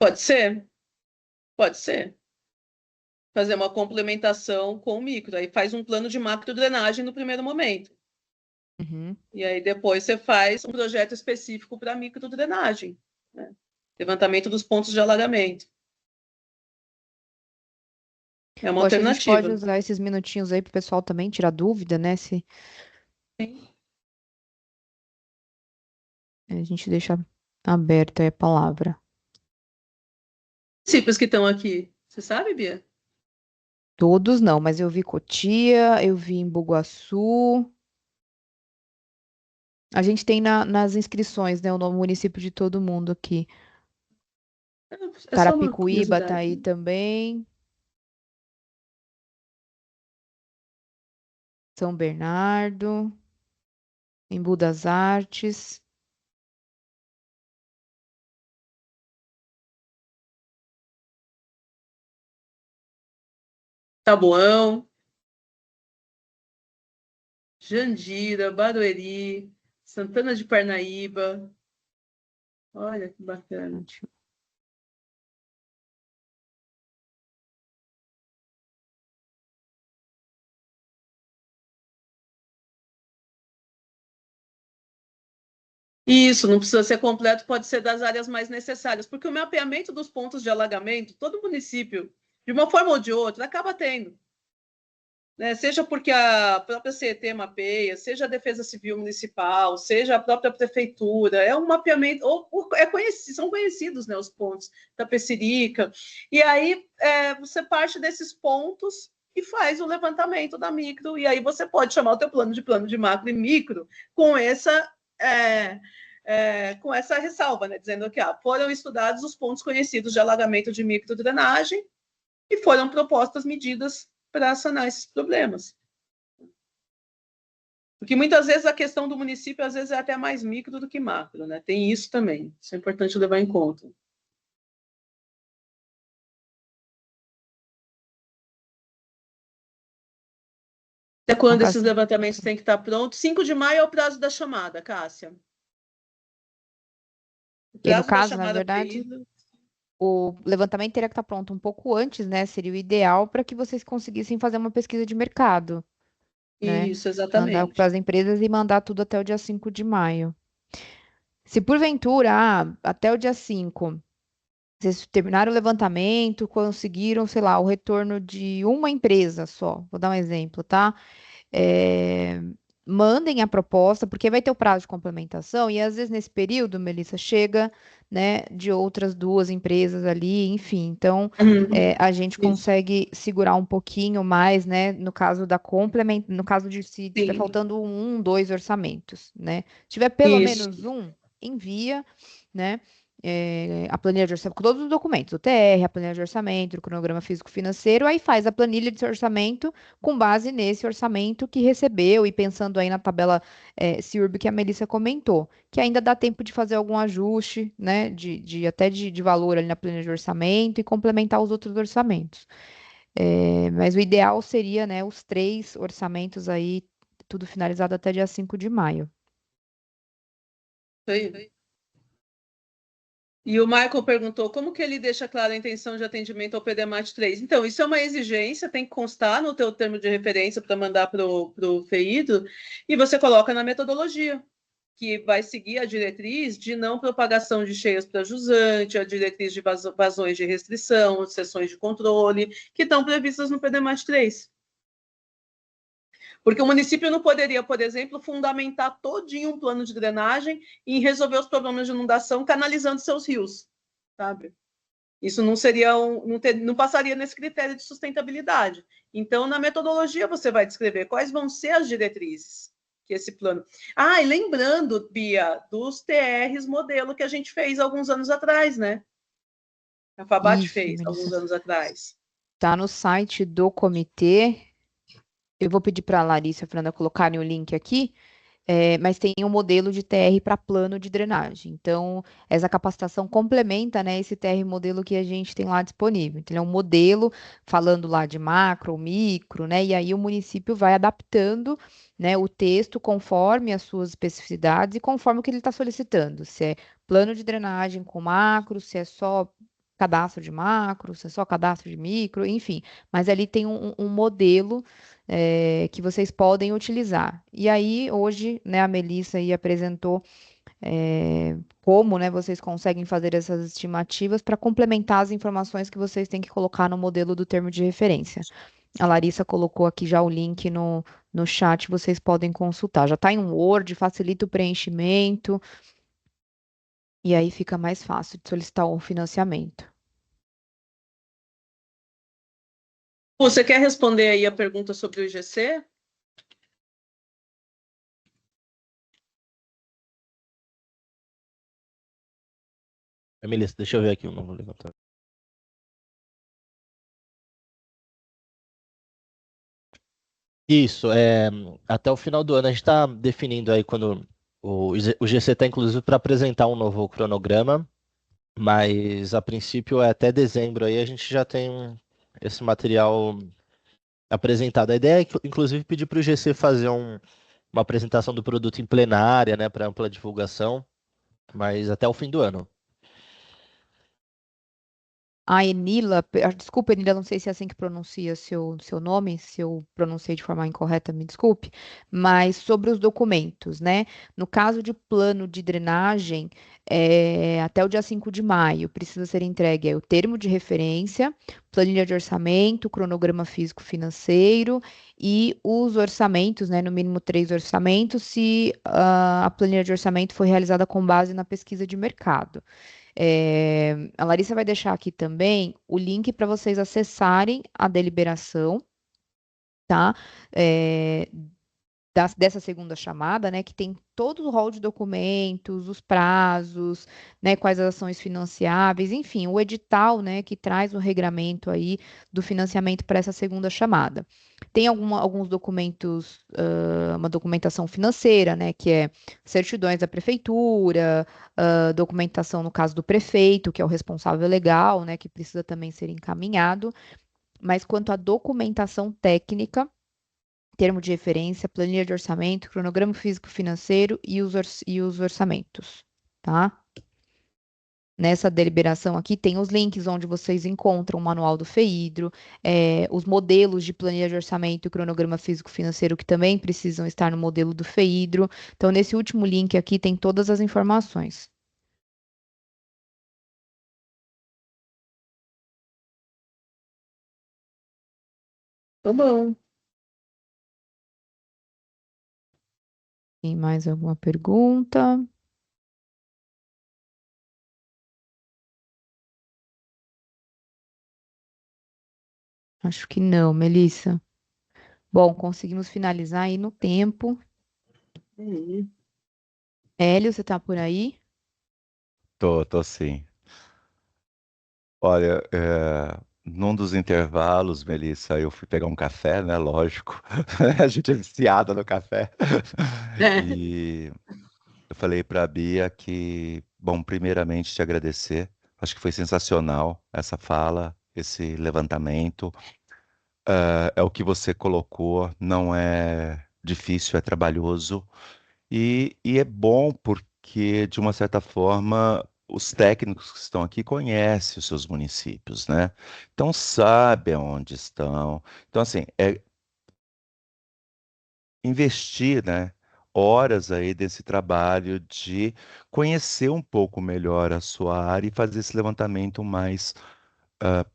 Pode ser. Pode ser. Fazer uma complementação com o micro. Aí faz um plano de macro drenagem no primeiro momento. Uhum. E aí depois você faz um projeto específico para micro drenagem, né? Levantamento dos pontos de alagamento. É uma Poxa, a gente pode alternativa. usar esses minutinhos aí para o pessoal também tirar dúvida, né? Se Sim. a gente deixa aberta aí a palavra. Municípios que estão aqui, você sabe, Bia? Todos não, mas eu vi Cotia, eu vi em Bugaçu. A gente tem nas inscrições, né, o nome município de todo mundo aqui. É só uma Carapicuíba tá curiosidade. aí também. São Bernardo, Embu das Artes. Taboão, Jandira, Barueri, Santana de Parnaíba. Olha que bacana. Isso, não precisa ser completo, pode ser das áreas mais necessárias, porque o mapeamento dos pontos de alagamento, todo município, de uma forma ou de outra, acaba tendo. Né? Seja porque a própria CET mapeia, seja a Defesa Civil Municipal, seja a própria Prefeitura, é um mapeamento, são conhecidos, né, os pontos da Tapecerica, e aí você parte desses pontos e faz o levantamento da micro, e aí você pode chamar o teu plano de macro e micro com essa ressalva, né, dizendo que foram estudados os pontos conhecidos de alagamento de microdrenagem e foram propostas medidas para sanar esses problemas. Porque muitas vezes a questão do município, às vezes, é até mais micro do que macro, né? Tem isso também. Isso é importante levar em conta. Até quando esses levantamentos têm que estar prontos? 5 de maio é o prazo da chamada, Cássia. Que no caso, na verdade, o levantamento teria que estar pronto um pouco antes, né? Seria o ideal para que vocês conseguissem fazer uma pesquisa de mercado, né? Isso, Mandar para exatamente. as empresas e mandar tudo até o dia 5 de maio. Se porventura, até o dia 5, vocês terminaram o levantamento, conseguiram, sei lá, o retorno de uma empresa só, vou dar um exemplo, tá? É, mandem a proposta, porque vai ter o prazo de complementação, e às vezes nesse período, Melissa, chega, né, de outras duas empresas ali, enfim. Então, a gente consegue segurar um pouquinho mais, né, no caso da complementação, no caso de se estiver faltando dois orçamentos, né? Se tiver pelo menos um, envia, né? A planilha de orçamento, com todos os documentos, o TR, a planilha de orçamento, o cronograma físico-financeiro, aí faz a planilha de orçamento com base nesse orçamento que recebeu e pensando aí na tabela CIRB que a Melissa comentou, que ainda dá tempo de fazer algum ajuste, né, até de valor ali na planilha de orçamento e complementar os outros orçamentos. Mas o ideal seria, né, os 3 orçamentos aí, tudo finalizado até dia 5 de maio. Aí. E o Michael perguntou como que ele deixa clara a intenção de atendimento ao PDMAT 3. Então, isso é uma exigência, tem que constar no teu termo de referência para mandar para o FEIDO, e você coloca na metodologia, que vai seguir a diretriz de não propagação de cheias para jusante, a diretriz de vazões de restrição, sessões de controle, que estão previstas no PDMAT 3. Porque o município não poderia, por exemplo, fundamentar todinho um plano de drenagem e resolver os problemas de inundação canalizando seus rios, sabe? Isso não seria não passaria nesse critério de sustentabilidade. Então, na metodologia, você vai descrever quais vão ser as diretrizes que esse plano. Ah, e lembrando, Bia, dos TRs modelo que a gente fez alguns anos atrás, né? A FABAT fez alguns anos atrás. Está no site do comitê. Eu vou pedir para a Larissa e a Fernanda colocarem o link aqui, mas tem um modelo de TR para plano de drenagem. Então, essa capacitação complementa, né, esse TR modelo que a gente tem lá disponível. Então, ele é um modelo falando lá de macro, micro, né, e aí o município vai adaptando, né, o texto conforme as suas especificidades e conforme o que ele está solicitando. Se é plano de drenagem com macro, se é só cadastro de macro, se é só cadastro de micro, enfim. Mas ali tem um modelo que vocês podem utilizar. E aí, hoje, né, a Melissa aí apresentou como, né, vocês conseguem fazer essas estimativas para complementar as informações que vocês têm que colocar no modelo do termo de referência. A Larissa colocou aqui já o link no chat, vocês podem consultar. Já está em um Word, facilita o preenchimento, e aí fica mais fácil de solicitar o financiamento. Você quer responder aí a pergunta sobre o IGC? Melissa, deixa eu ver aqui o novo levantamento. Isso, até o final do ano a gente está definindo aí quando o GC está inclusive para apresentar um novo cronograma, mas a princípio é até dezembro aí a gente já tem esse material apresentado. A ideia é, inclusive, pedir para o GC fazer uma apresentação do produto em plenária, né, para ampla divulgação, mas até o fim do ano. A Enila, desculpa, Enila, não sei se é assim que pronuncia seu nome, se eu pronunciei de forma incorreta, me desculpe, mas sobre os documentos, né? No caso de plano de drenagem, até o dia 5 de maio, precisa ser entregue o termo de referência, planilha de orçamento, cronograma físico-financeiro e os orçamentos, né? No mínimo 3 orçamentos, se a planilha de orçamento foi realizada com base na pesquisa de mercado. A Larissa vai deixar aqui também o link para vocês acessarem a deliberação, tá? Dessa segunda chamada, né, que tem todo o rol de documentos, os prazos, né, quais as ações financiáveis, enfim, o edital, né, que traz o regramento aí do financiamento para essa segunda chamada. Tem alguns documentos, uma documentação financeira, né, que é certidões da prefeitura, documentação no caso do prefeito, que é o responsável legal, né, que precisa também ser encaminhado, mas quanto à documentação técnica, termo de referência, planilha de orçamento, cronograma físico-financeiro e os orçamentos, tá? Nessa deliberação aqui tem os links onde vocês encontram o manual do FEIDRO, os modelos de planilha de orçamento e cronograma físico-financeiro que também precisam estar no modelo do FEIDRO. Então, nesse último link aqui tem todas as informações. Tá bom. Tem mais alguma pergunta? Acho que não, Melissa. Bom, conseguimos finalizar aí no tempo. Hélio, você tá por aí? Tô sim. Olha, num dos intervalos, Melissa, eu fui pegar um café, né? Lógico. A gente é viciada no café. E eu falei para a Bia que, bom, primeiramente te agradecer. Acho que foi sensacional essa fala, esse levantamento. É o que você colocou, não é difícil, é trabalhoso. E é bom porque, de uma certa forma, os técnicos que estão aqui conhecem os seus municípios, né? Então sabem onde estão. Então, assim, investir, né, horas aí desse trabalho de conhecer um pouco melhor a sua área e fazer esse levantamento mais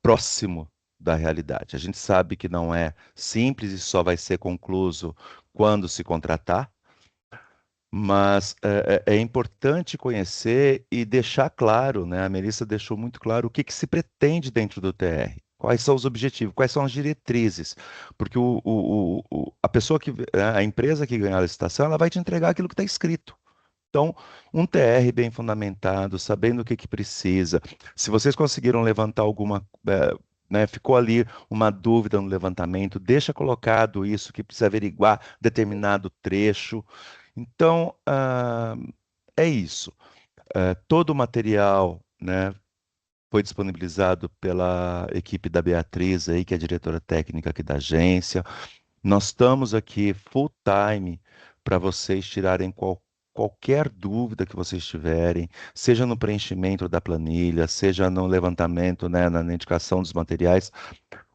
próximo da realidade. A gente sabe que não é simples e só vai ser concluído quando se contratar, mas é importante conhecer e deixar claro, né? A Melissa deixou muito claro o que que se pretende dentro do TR. Quais são os objetivos, quais são as diretrizes, porque a pessoa a empresa que ganhar a licitação, ela vai te entregar aquilo que está escrito. Então, um TR bem fundamentado, sabendo o que que precisa. Se vocês conseguiram levantar né, ficou ali uma dúvida no levantamento, deixa colocado isso que precisa averiguar determinado trecho. Então, é isso. Todo o material, né, foi disponibilizado pela equipe da Beatriz aí, que é a diretora técnica aqui da agência. Nós estamos aqui full time para vocês tirarem qualquer dúvida que vocês tiverem, seja no preenchimento da planilha, seja no levantamento, né, na indicação dos materiais.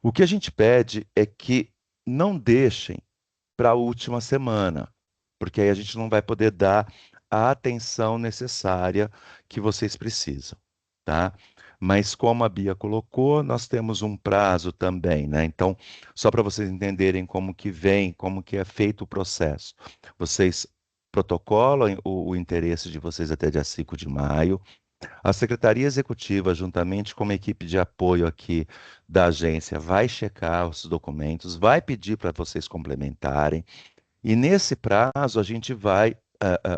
O que a gente pede é que não deixem para a última semana, porque aí a gente não vai poder dar a atenção necessária que vocês precisam, tá? Mas como a Bia colocou, nós temos um prazo também, né? Então, só para vocês entenderem como que vem, como que é feito o processo. Vocês protocolam o interesse de vocês até dia 5 de maio. A Secretaria Executiva, juntamente com uma equipe de apoio aqui da agência, vai checar os documentos, vai pedir para vocês complementarem. E nesse prazo a gente vai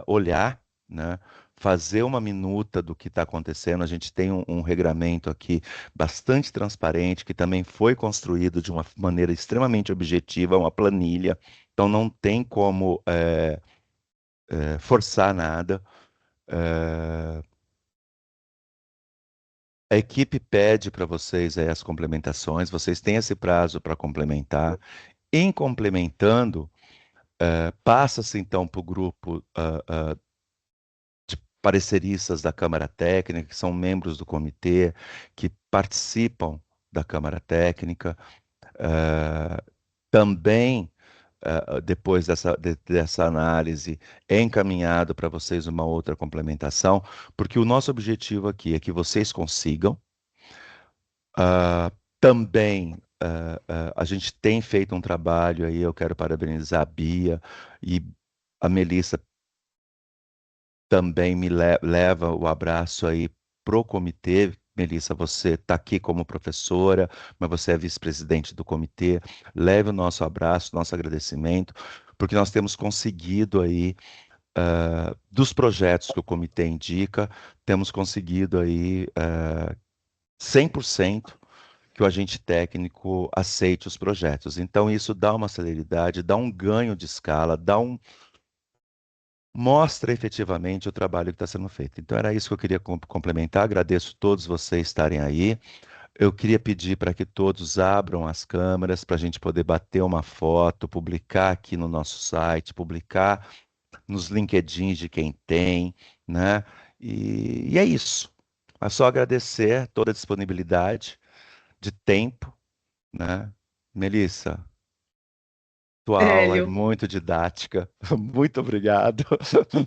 olhar, né, fazer uma minuta do que está acontecendo. A gente tem um regramento aqui bastante transparente, que também foi construído de uma maneira extremamente objetiva, uma planilha. Então não tem como forçar nada. A equipe pede para vocês aí as complementações, vocês têm esse prazo para complementar. Em complementando, passa-se então para o grupo pareceristas da Câmara Técnica, que são membros do comitê, que participam da Câmara Técnica. Também, depois dessa análise, é encaminhado para vocês uma outra complementação, porque o nosso objetivo aqui é que vocês consigam. Também a gente tem feito um trabalho aí, eu quero parabenizar a Bia e a Melissa também leva o abraço aí pro comitê. Melissa, você está aqui como professora, mas você é vice-presidente do comitê. Leve o nosso abraço, nosso agradecimento, porque nós temos conseguido aí, dos projetos que o comitê indica, temos conseguido aí 100% que o agente técnico aceite os projetos. Então, isso dá uma celeridade, dá um ganho de escala, mostra efetivamente o trabalho que está sendo feito. Então, era isso que eu queria complementar. Agradeço todos vocês estarem aí. Eu queria pedir para que todos abram as câmeras para a gente poder bater uma foto, publicar aqui no nosso site, publicar nos LinkedIn de quem tem, né? E é isso. É só agradecer toda a disponibilidade de tempo, né? Melissa, tua aula é Hélio, muito didática. Muito obrigado.